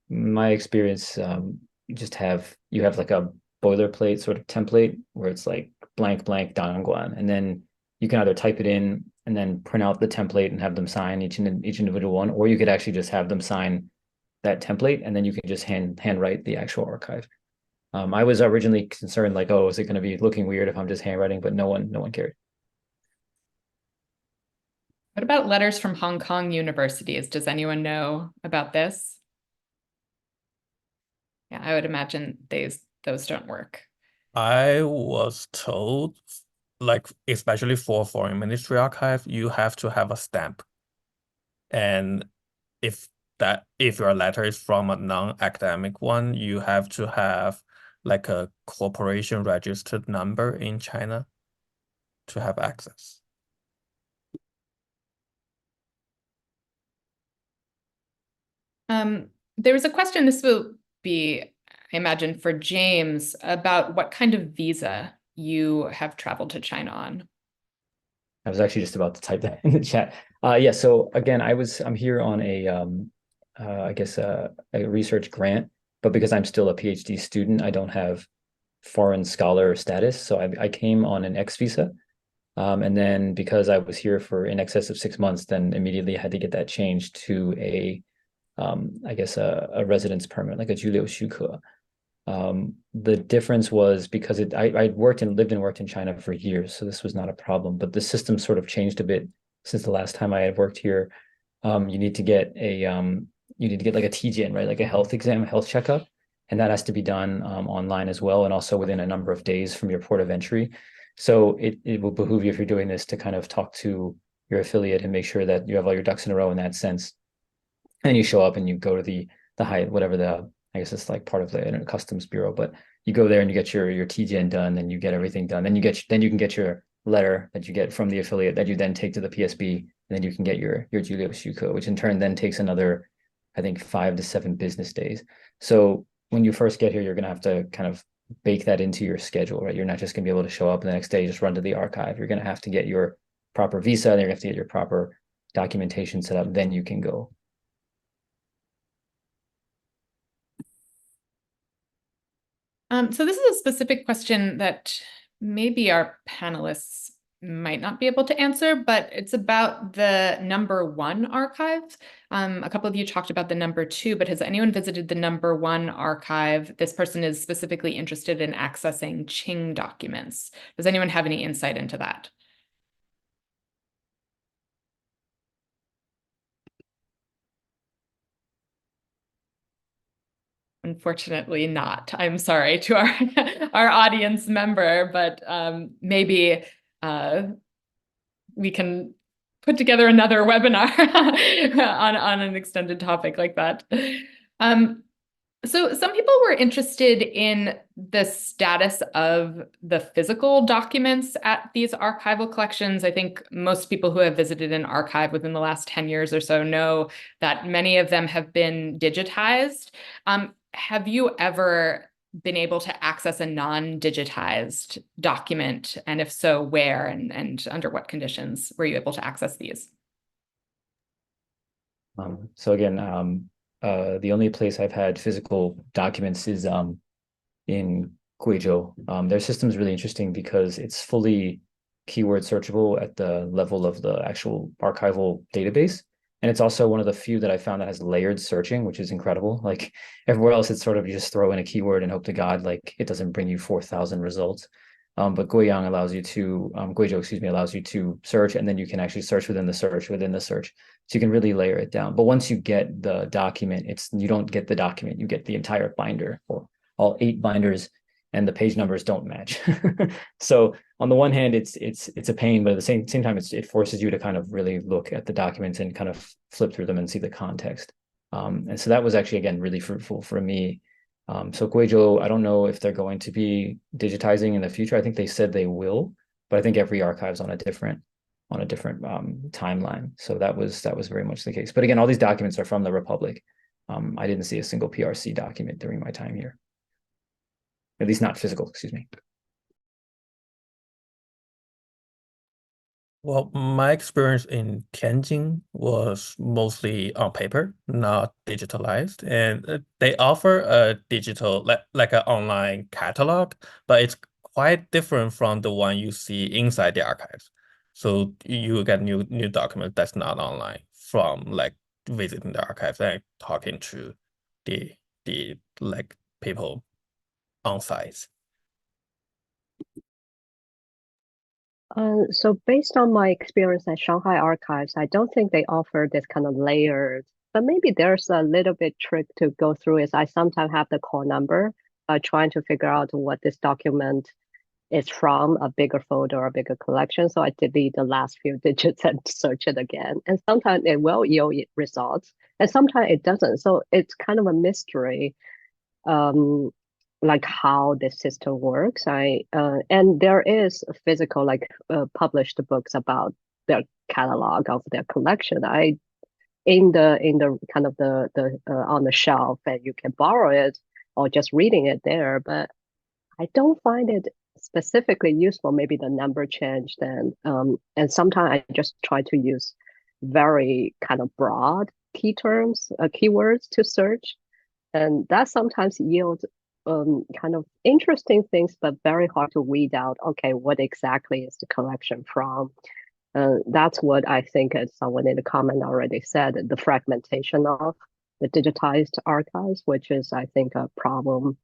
My experience, you have like a boilerplate sort of template where it's like blank blank Dangguan, and then you can either type it in and then print out the template and have them sign each individual one, or you could actually just have them sign that template and then you can just handwrite the actual archive. I was originally concerned like, oh, is it going to be looking weird if I'm just handwriting? But no one cared. What about letters from Hong Kong universities? Does anyone know about this? Yeah, I would imagine those don't work. I was told, like, especially for foreign ministry archive, you have to have a stamp. And if your letter is from a non-academic one, you have to have like a corporation registered number in China to have access. There was a question, this will be, I imagine, for James, about what kind of visa you have traveled to China on. I was actually just about to type that in the chat. Yeah, so again, I'm here on I guess a research grant, but because I'm still a PhD student, I don't have foreign scholar status. So I came on an X visa. And then because I was here for in excess of 6 months, then immediately had to get that changed to I guess a residence permit, like a 居留许可. The difference was because I lived and worked in China for years, so this was not a problem. But the system sort of changed a bit since the last time I had worked here. You need to get like a TGN, right? Like a health exam, a health checkup, and that has to be done online as well, and also within a number of days from your port of entry. So it will behoove you, if you're doing this, to kind of talk to your affiliate and make sure that you have all your ducks in a row in that sense. And you show up and you go to the whatever I guess it's like part of the Internet Customs Bureau, but you go there and you get your TGN done, and you get everything done. Then you can get your letter that you get from the affiliate that you then take to the PSB, and then you can get your 居留许可, which in turn then takes another, I think, 5 to 7 business days. So when you first get here, you're going to have to kind of bake that into your schedule, right? You're not just going to be able to show up and the next day just run to the archive. You're going to have to get your proper visa, and you're going to have to get your proper documentation set up. Then you can go. So this is a specific question that maybe our panelists might not be able to answer, but it's about the #1 archive. A couple of you talked about the #2, but has anyone visited the #1 archive? This person is specifically interested in accessing Qing documents. Does anyone have any insight into that? Unfortunately not. I'm sorry to our our audience member, but maybe we can put together another webinar on an extended topic like that. So some people were interested in the status of the physical documents at these archival collections. I think most people who have visited an archive within the last 10 years or so know that many of them have been digitized. Have you ever been able to access a non-digitized document? And if so, where and under what conditions were you able to access these? So again, the only place I've had physical documents is in Guizhou. Their system is really interesting because it's fully keyword searchable at the level of the actual archival database. And it's also one of the few that I found that has layered searching, which is incredible. Like everywhere else, it's sort of you just throw in a keyword and hope to God like it doesn't bring you 4,000 results. But Guiyang allows you to, Guizhou, excuse me, allows you to search, and then you can actually search within the search. So you can really layer it down. But once you get the document, you don't get the document, you get the entire binder or all 8 binders, and the page numbers don't match. So on the one hand, it's a pain, but at the same time, it forces you to kind of really look at the documents and kind of flip through them and see the context. And so that was actually, again, really fruitful for me. So Guizhou, I don't know if they're going to be digitizing in the future. I think they said they will, but I think every archive's on a different timeline. So that was very much the case. But again, all these documents are from the Republic. I didn't see a single PRC document during my time here. At least not physical, excuse me. Well, my experience in Tianjin was mostly on paper, not digitalized. And they offer a digital, like an online catalog, but it's quite different from the one you see inside the archives. So you get new document that's not online from like visiting the archives and talking to the like people on site. So based on my experience at Shanghai Archives, I don't think they offer this kind of layered, but maybe there's a little bit trick to go through is I sometimes have the call number, trying to figure out what this document is from, a bigger folder or a bigger collection. So I delete the last few digits and search it again. And sometimes it will yield results and sometimes it doesn't. So it's kind of a mystery. Like how this system works. And there is a physical published books about their catalog of their collection. In the kind of the on the shelf, and you can borrow it or just reading it there. But I don't find it specifically useful. Maybe the number changed, and sometimes I just try to use very kind of broad keywords to search, and that sometimes yields kind of interesting things, but very hard to weed out. Okay, what exactly is the collection from? That's what I think, as someone in the comment already said, the fragmentation of the digitized archives, which is, I think, a problem.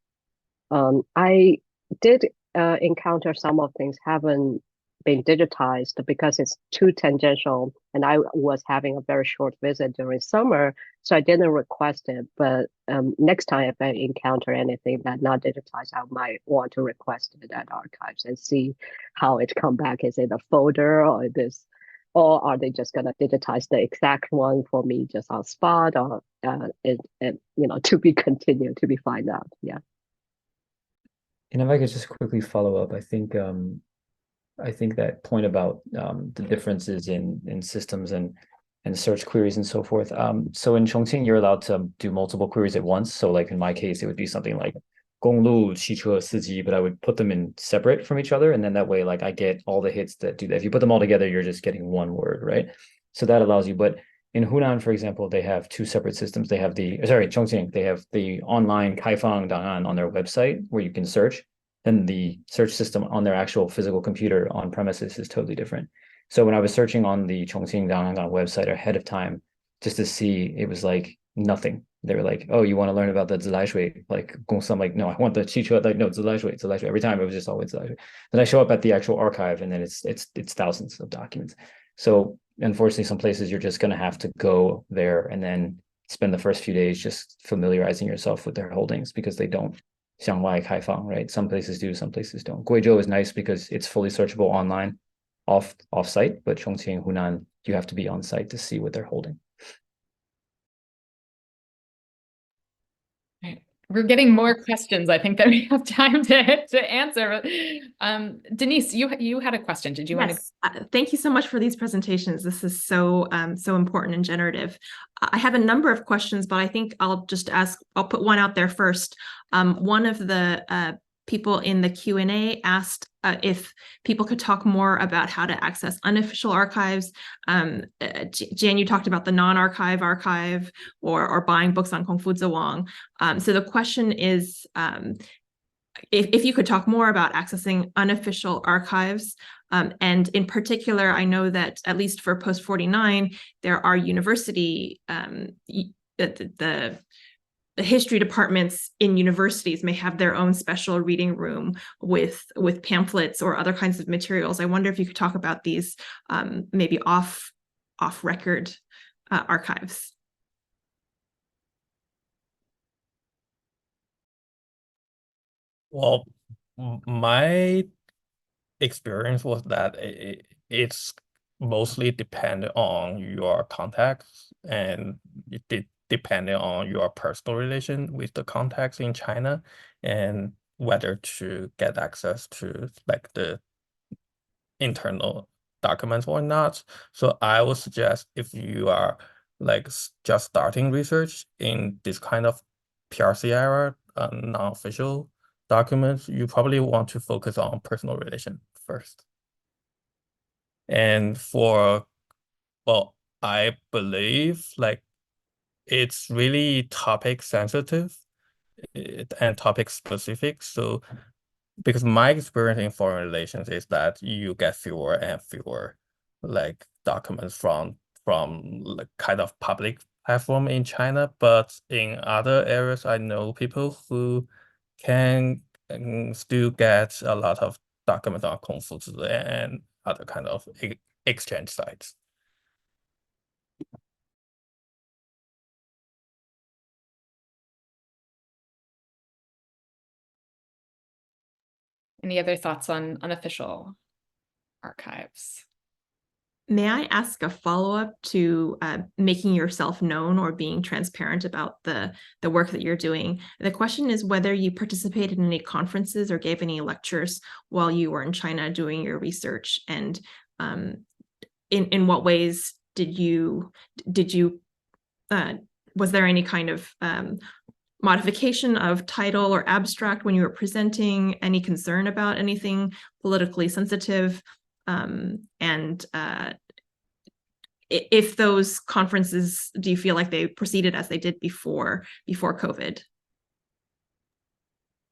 I did encounter some of things haven't been digitized because it's too tangential, and I was having a very short visit during summer, so I didn't request it. But next time if I encounter anything that not digitized, I might want to request it at archives and see how it come back. Is it a folder or this, or are they just gonna digitize the exact one for me just on spot, or to be continued, to be find out. Yeah. And if I could just quickly follow up, I think that point about the differences in systems and search queries and so forth. So in Chongqing, you're allowed to do multiple queries at once. So like in my case, it would be something like 公路汽车司机, but I would put them in separate from each other. And then that way, like I get all the hits that do that. If you put them all together, you're just getting one word, right? So that allows you, but in Hunan, for example, they have 2 separate systems. They have Chongqing, they have the online Kaifang Dangan on their website where you can search. Then the search system on their actual physical computer on premises is totally different. So when I was searching on the Chongqing Dangan website ahead of time, just to see, it was like nothing. They were like, "Oh, you want to learn about the Zilaishui?" Like, I'm like, "No, I want the Chichu." Like, "No, Zilaishui." Every time it was just always Zilaishui. Then I show up at the actual archive, and then it's thousands of documents. So unfortunately, some places you're just going to have to go there and then spend the first few days just familiarizing yourself with their holdings, because they don't 向外开放, right? Some places do, some places don't. Guizhou is nice because it's fully searchable online, off site, but Chongqing, Hunan, you have to be on site to see what they're holding. We're getting more questions, I think, that we have time to answer. Denise, you had a question. Did you want to? Thank you so much for these presentations. This is so important and generative. I have a number of questions, but I think I'll put one out there first. One of the people in the Q&A asked if people could talk more about how to access unofficial archives. Jian, you talked about the non-archive archive or buying books on Kongfu Wang. So the question is, if you could talk more about accessing unofficial archives, and in particular, I know that at least for post 49, there are university, the history departments in universities may have their own special reading room with pamphlets or other kinds of materials. I wonder if you could talk about these maybe off record archives. Well, my experience was that it's mostly dependent on your contacts, and it depending on your personal relation with the contacts in China, and whether to get access to like the internal documents or not. So I would suggest, if you are like just starting research in this kind of PRC era, non-official documents, you probably want to focus on personal relation first. And well, I believe like it's really topic sensitive and topic specific. So because my experience in foreign relations is that you get fewer and fewer like documents from like kind of public platform in China, but in other areas I know people who can still get a lot of documents on Confucius and other kind of exchange sites. Any other thoughts on unofficial archives? May I ask a follow-up to making yourself known or being transparent about the work that you're doing? The question is whether you participated in any conferences or gave any lectures while you were in China doing your research, and in what ways was there any kind of modification of title or abstract when you were presenting, any concern about anything politically sensitive? And if those conferences, do you feel like they proceeded as they did before COVID?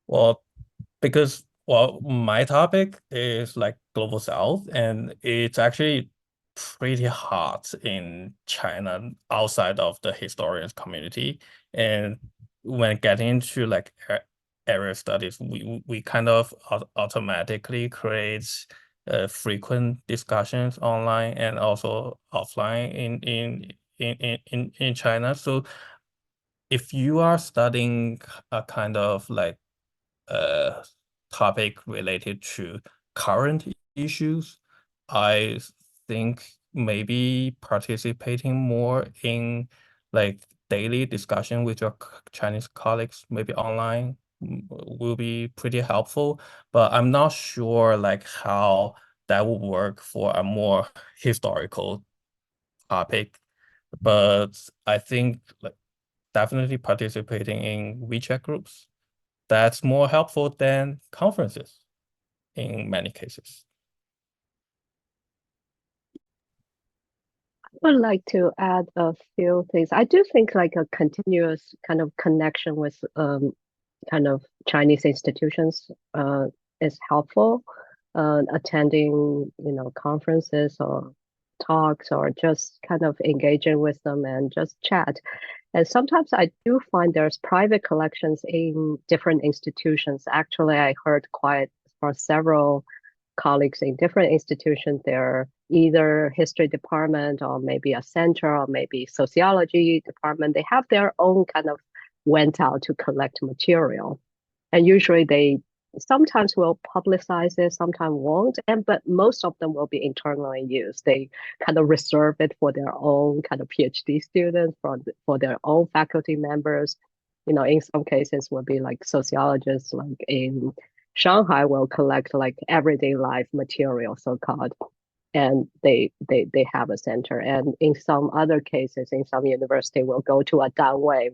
Well, because my topic is like Global South, and it's actually pretty hot in China outside of the historians community. And when getting into like area studies, we kind of automatically create frequent discussions online and also offline in China. So if you are studying a kind of like topic related to current issues, I think maybe participating more in like daily discussion with your Chinese colleagues, maybe online, will be pretty helpful. But I'm not sure like how that would work for a more historical topic. But I think like definitely participating in WeChat groups, that's more helpful than conferences in many cases. I would like to add a few things. I do think like a continuous kind of connection with kind of Chinese institutions is helpful. Attending, conferences or talks, or just kind of engaging with them and just chat. And sometimes I do find there's private collections in different institutions. Actually, I heard quite from several colleagues in different institutions, there either history department or maybe a center or maybe sociology department, they have their own kind of went out to collect material. And usually they sometimes will publicize it, sometimes won't. But most of them will be internally used. They kind of reserve it for their own kind of PhD students, for their own faculty members. In some cases will be like sociologists, like in Shanghai will collect like everyday life material, so-called, and they have a center. And in some other cases, in some university, will go to a danwei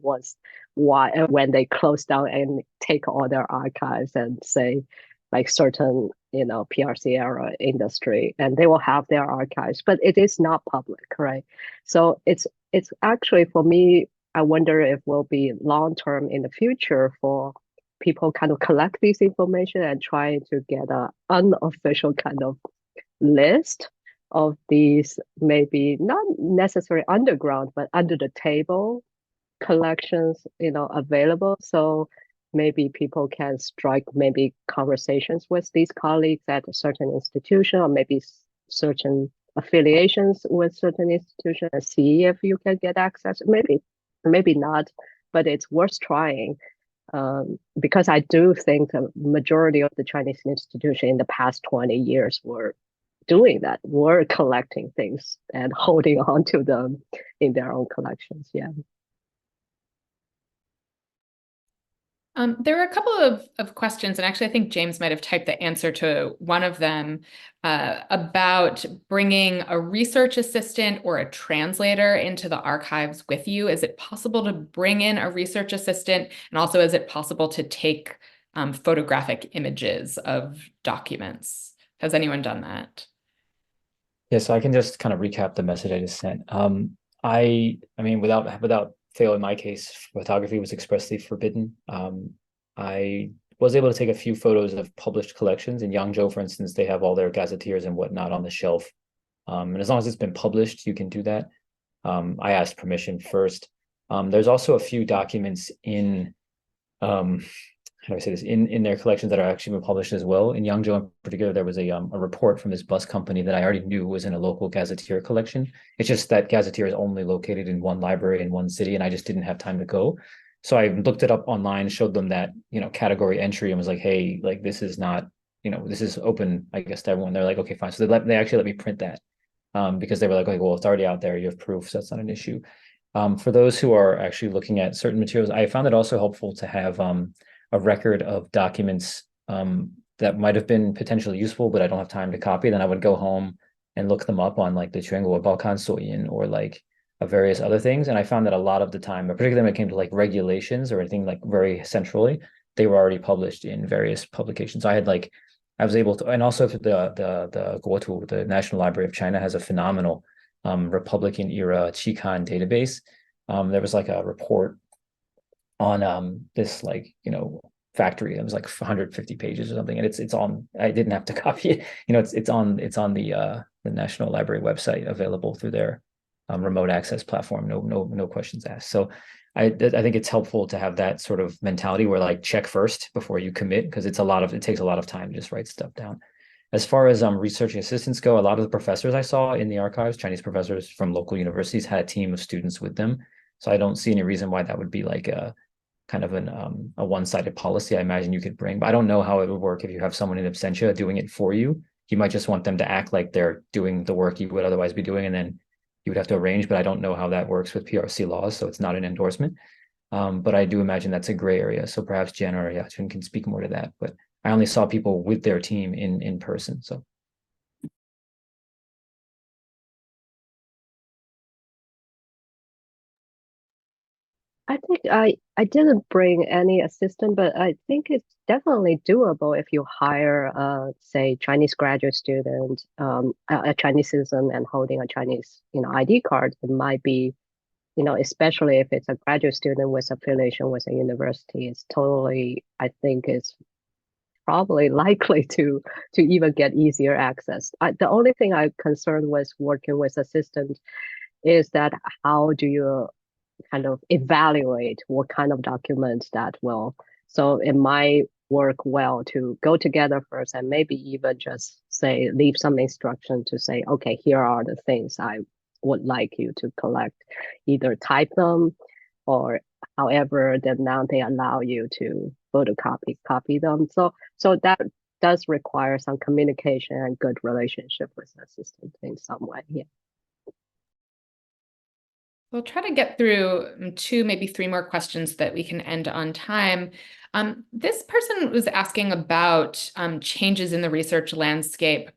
when they close down and take all their archives and say like certain PRC era industry, and they will have their archives, but it is not public, right? So it's actually, for me, I wonder if will be long term in the future for people kind of collect this information and try to get an unofficial kind of list of these, maybe not necessarily underground, but under the table collections, available. So maybe people can strike maybe conversations with these colleagues at a certain institution, or maybe certain affiliations with certain institutions, and see if you can get access. Maybe not, but it's worth trying. Because I do think the majority of the Chinese institutions in the past 20 years were doing that, were collecting things and holding on to them in their own collections. Yeah. There are a couple of questions, and actually I think James might have typed the answer to one of them, about bringing a research assistant or a translator into the archives with you. Is it possible to bring in a research assistant? And also, is it possible to take photographic images of documents? Has anyone done that? Yeah, so I can just kind of recap the message I just sent. I mean, without fail, in my case, photography was expressly forbidden. I was able to take a few photos of published collections. In Yangzhou, for instance, they have all their gazetteers and whatnot on the shelf. And as long as it's been published, you can do that. I asked permission first. There's also a few documents in how do I say this, in their collections that are actually been published as well. In Yangzhou in particular, there was a report from this bus company that I already knew was in a local gazetteer collection. It's just that gazetteer is only located in one library in one city, and I just didn't have time to go. So I looked it up online, showed them that, category entry, and was like, hey, like this is not, this is open, I guess, to everyone. They're like, okay, fine. So they actually let me print that, because they were like, okay, well, it's already out there. You have proof, so that's not an issue. For those who are actually looking at certain materials, I found it also helpful to have a record of documents that might have been potentially useful, but I don't have time to copy. Then I would go home and look them up on like the Chuanguo Balkan Soyin or like various other things. And I found that a lot of the time, particularly when it came to like regulations or anything like very centrally, they were already published in various publications. I was able to, and also the Guotu, the National Library of China, has a phenomenal Republican era Chikan database. There was like a report on this factory that was like 150 pages or something, and it's on. I didn't have to copy it. It's on the National Library website, available through their remote access platform. No questions asked. So I think it's helpful to have that sort of mentality where like check first before you commit, because it takes a lot of time to just write stuff down. As far as research assistants go, a lot of the professors I saw in the archives, Chinese professors from local universities, had a team of students with them. So I don't see any reason why that would be like a kind of a one-sided policy. I imagine you could bring, but I don't know how it would work if you have someone in absentia doing it for you. You might just want them to act like they're doing the work you would otherwise be doing, and then you would have to arrange, but I don't know how that works with PRC laws, so it's not an endorsement. But I do imagine that's a gray area. So perhaps Jian or Yajun can speak more to that, but I only saw people with their team in person, so. I think I didn't bring any assistant, but I think it's definitely doable if you hire, say, Chinese graduate student, a Chinese citizen, and holding a Chinese, ID card. It might be, especially if it's a graduate student with affiliation with a university, it's totally, I think it's probably likely to even get easier access. The only thing I'm concerned with working with assistant is that how do you kind of evaluate what kind of documents that will. So in my work well to go together first and maybe even just say, leave some instruction to say, okay, here are the things I would like you to collect, either type them or however then now they allow you to copy them. So that does require some communication and good relationship with the assistant in some way. Yeah. We'll try to get through 2, maybe 3 more questions that we can end on time. This person was asking about changes in the research landscape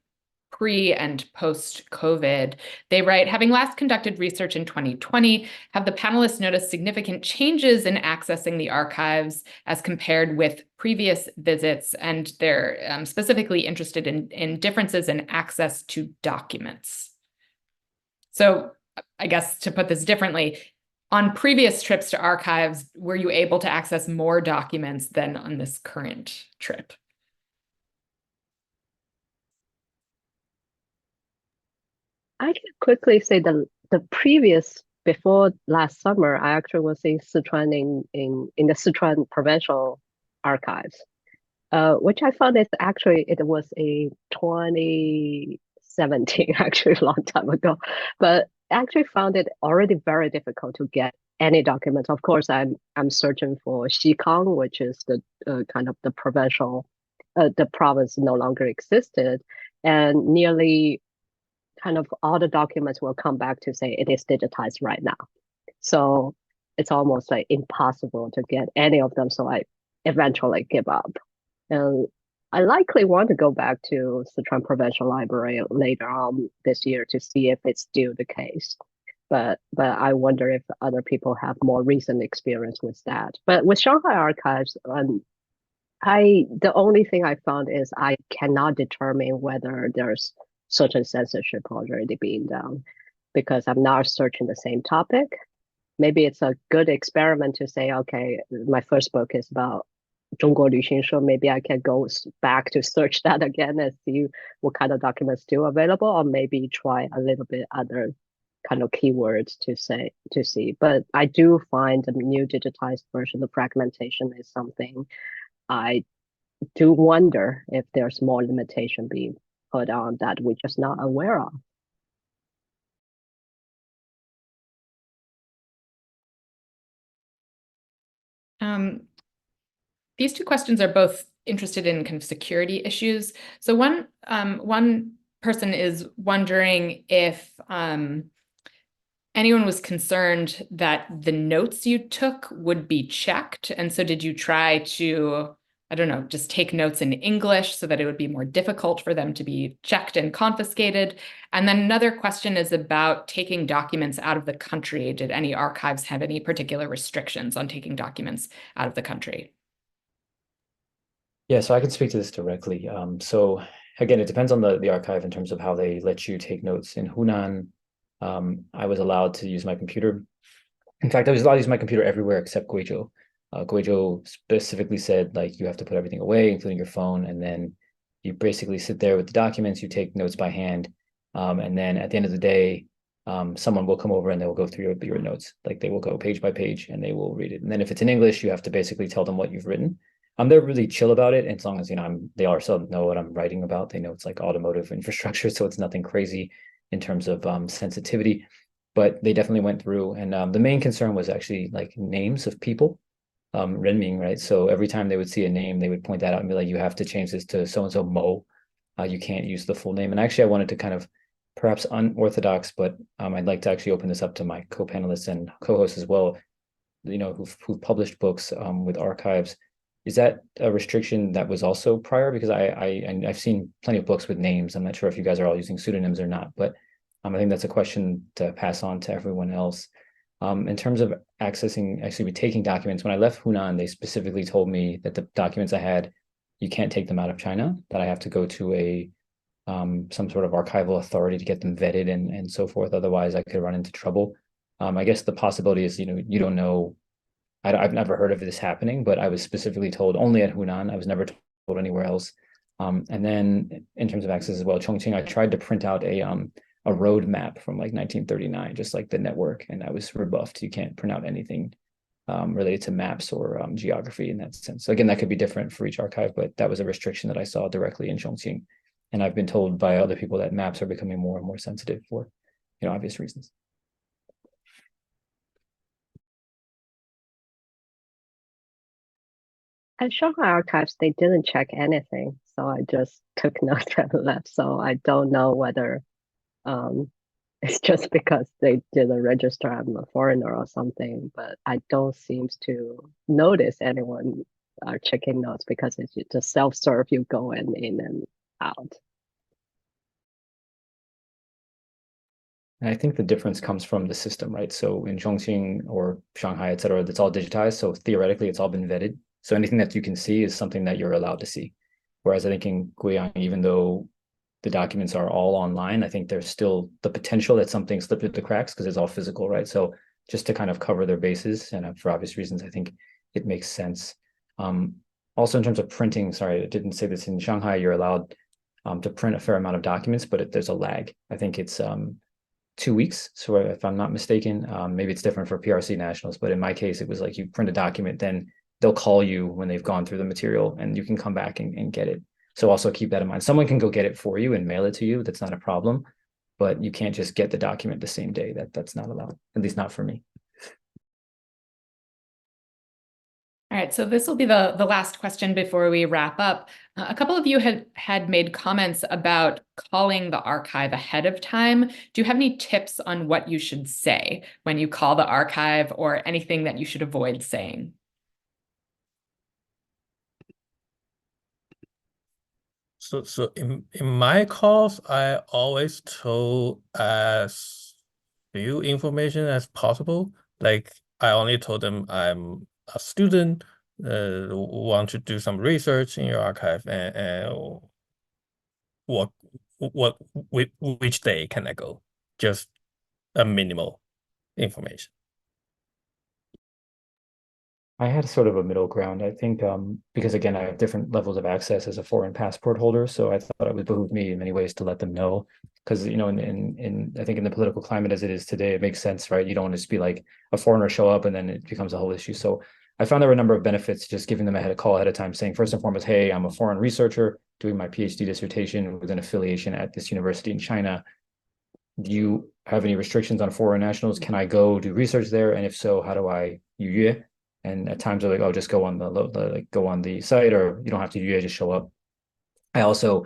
pre and post-COVID. They write, having last conducted research in 2020, have the panelists noticed significant changes in accessing the archives as compared with previous visits? And they're specifically interested in differences in access to documents. So I guess to put this differently, on previous trips to archives, were you able to access more documents than on this current trip? I can quickly say the previous, before last summer, I actually was in Sichuan in the Sichuan Provincial Archives, which I found it was a 2017, actually a long time ago, but actually found it already very difficult to get any documents. Of course, I'm searching for Xikang, which is the kind of the provincial, the province no longer existed, and nearly kind of all the documents will come back to say it is digitized right now. So it's almost like impossible to get any of them. So I eventually give up. And I likely want to go back to Sichuan Provincial Library later on this year to see if it's still the case. But I wonder if other people have more recent experience with that. But with Shanghai Archives, the only thing I found is I cannot determine whether there's certain censorship already being done because I'm not searching the same topic. Maybe it's a good experiment to say, okay, my first book is about 中国旅行社, maybe I can go back to search that again and see what kind of documents still available, or maybe try a little bit other kind of keywords to see. But I do find the new digitized version of fragmentation is something I do wonder if there's more limitation being put on that we're just not aware of. These 2 questions are both interested in kind of security issues. So one person is wondering if anyone was concerned that the notes you took would be checked. And so did you try to, I don't know, just take notes in English so that it would be more difficult for them to be checked and confiscated? And then another question is about taking documents out of the country. Did any archives have any particular restrictions on taking documents out of the country? Yeah, so I can speak to this directly. So again, it depends on the archive in terms of how they let you take notes. In Hunan, I was allowed to use my computer. In fact, I was allowed to use my computer everywhere except Guizhou. Guizhou specifically said, like, you have to put everything away, including your phone, and then you basically sit there with the documents, you take notes by hand, and then at the end of the day, someone will come over and they will go through your notes. Like, they will go page by page and they will read it. And then if it's in English, you have to basically tell them what you've written. They're really chill about it, as long as they also know what I'm writing about. They know it's like automotive infrastructure, so it's nothing crazy in terms of sensitivity. But they definitely went through, and the main concern was actually like names of people, renming, right? So every time they would see a name, they would point that out and be like, you have to change this to so and so Mo. You can't use the full name. And actually, I wanted to kind of, perhaps unorthodox, but I'd like to actually open this up to my co-panelists and co-hosts as well, who've published books with archives. Is that a restriction that was also prior? Because I've seen plenty of books with names. I'm not sure if you guys are all using pseudonyms or not, but I think that's a question to pass on to everyone else. In terms of actually taking documents, when I left Hunan, they specifically told me that the documents I had, you can't take them out of China, that I have to go to some sort of archival authority to get them vetted and so forth. Otherwise, I could run into trouble. I guess the possibility is, you don't know. I've never heard of this happening, but I was specifically told only at Hunan. I was never told anywhere else. And then in terms of access as well, Chongqing, I tried to print out a road map from like 1939, just like the network, and I was rebuffed. You can't print out anything related to maps or geography in that sense. So again, that could be different for each archive, but that was a restriction that I saw directly in Chongqing. And I've been told by other people that maps are becoming more and more sensitive for, obvious reasons. At Shanghai Archives, they didn't check anything, so I just took notes and left. So I don't know whether it's just because they didn't register I'm a foreigner or something, but I don't seem to notice anyone checking notes because it's just self-serve, you go in and out. And I think the difference comes from the system, right? So in Chongqing or Shanghai, et cetera, it's all digitized. So theoretically, it's all been vetted. So anything that you can see is something that you're allowed to see. Whereas I think in Guiyang, even though the documents are all online, I think there's still the potential that something slipped through the cracks because it's all physical, right? So just to kind of cover their bases, and for obvious reasons, I think it makes sense. Also in terms of printing, sorry, I didn't say this, in Shanghai, you're allowed to print a fair amount of documents, but there's a lag. I think it's 2 weeks. So if I'm not mistaken, maybe it's different for PRC nationals, but in my case, it was like you print a document, then they'll call you when they've gone through the material and you can come back and get it. So also keep that in mind. Someone can go get it for you and mail it to you. That's not a problem, but you can't just get the document the same day. That's not allowed, at least not for me. All right, so this will be the last question before we wrap up. A couple of you had made comments about calling the archive ahead of time. Do you have any tips on what you should say when you call the archive, or anything that you should avoid saying? So in my calls, I always told as few information as possible. Like I only told them I'm a student, want to do some research in your archive, and what which day can I go? Just a minimal information. I had sort of a middle ground, I think, because again, I have different levels of access as a foreign passport holder. So I thought it would behoove me in many ways to let them know, because in I think in the political climate as it is today, it makes sense, right? You don't want to just be like a foreigner show up and then it becomes a whole issue. So I found there were a number of benefits just giving them a call ahead of time, saying first and foremost, hey, I'm a foreign researcher doing my PhD dissertation with an affiliation at this university in China. Do you have any restrictions on foreign nationals? Can I go do research there? And if so, how do I yuyue? And at times they're like, oh, just go on the site, or you don't have to yuyue, just show up. I also,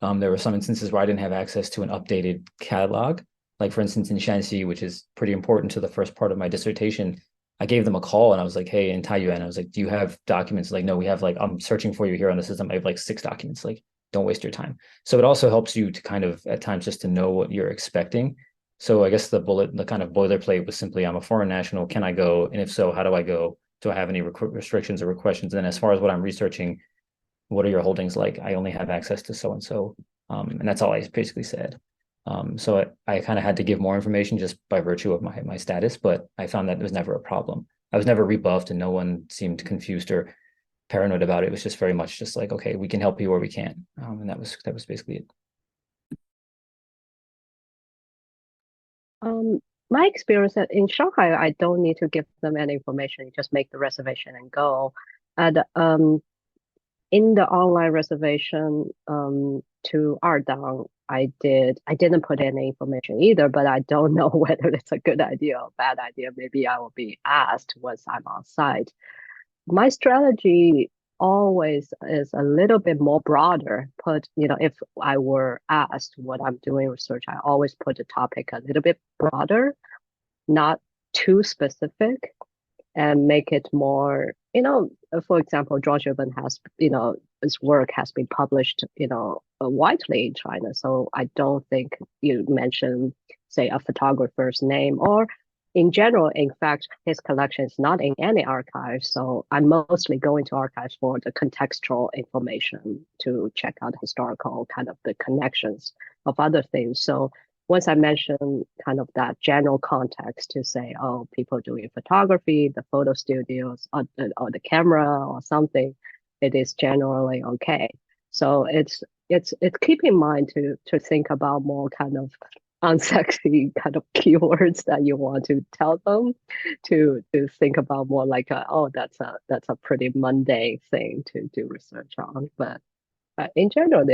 there were some instances where I didn't have access to an updated catalog. Like for instance, in Shanxi, which is pretty important to the first part of my dissertation, I gave them a call and I was like, hey, in Taiyuan, I was like, do you have documents? Like, no, we have I'm searching for you here on the system. I have 6 documents. Like, don't waste your time. So it also helps you to kind of at times just to know what you're expecting. So I guess the kind of boilerplate was simply, I'm a foreign national. Can I go? And if so, how do I go? Do I have any restrictions or questions? And then as far as what I'm researching, what are your holdings like? I only have access to so-and-so. And that's all I basically said. So I kind of had to give more information just by virtue of my status, but I found that it was never a problem. I was never rebuffed and no one seemed confused or paranoid about it. It was just very much just like, okay, we can help you or we can't. And that was basically it. My experience in Shanghai, I don't need to give them any information. You just make the reservation and go. And in the online reservation to Ardang, I didn't put any information either, but I don't know whether it's a good idea or bad idea. Maybe I will be asked once I'm on site. My strategy always is a little bit more broader. If I were asked what I'm doing research, I always put the topic a little bit broader, not too specific, and make it more, for example, George Urban has, his work has been published, widely in China. So I don't think you mention, say, a photographer's name, or in general, in fact, his collection is not in any archive. So I'm mostly going to archives for the contextual information to check out historical kind of the connections of other things. So once I mention kind of that general context to say, oh, people doing photography, the photo studios, or the camera or something, it is generally okay. So it's keep in mind to think about more kind of unsexy kind of keywords that you want to tell them to think about more like that's a pretty mundane thing to do research on. But in general,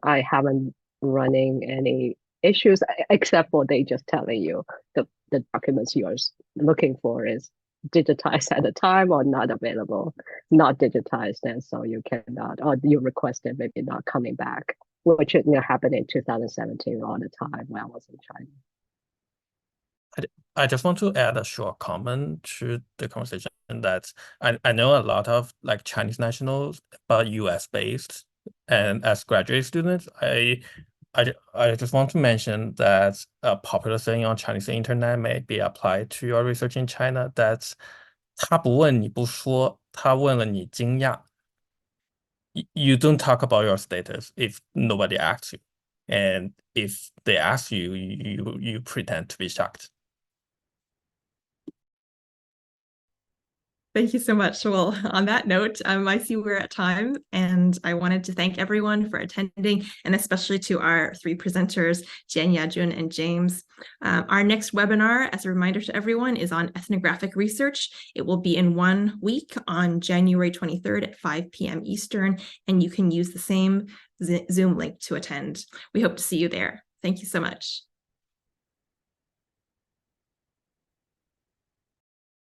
I haven't running any issues except for they just telling you the documents you're looking for is digitized at the time or not available, not digitized, and so you cannot, or you requested maybe not coming back, which happened in 2017 all the time when I was in China. I just want to add a short comment to the conversation that I know a lot of like Chinese nationals, but US based, and as graduate students, I just want to mention that a popular saying on Chinese internet may be applied to your research in China. That's 他不问你不说，他问了你惊讶。You don't talk about your status if nobody asks you, and if they ask you, you pretend to be shocked. Thank you so much. Well, on that note, I see we're at time, and I wanted to thank everyone for attending, and especially to our three presenters, Jian, Yajun, and James. Our next webinar, as a reminder to everyone, is on ethnographic research. It will be in 1 week on January 23rd at 5 p.m. Eastern, and you can use the same Zoom link to attend. We hope to see you there. Thank you so much.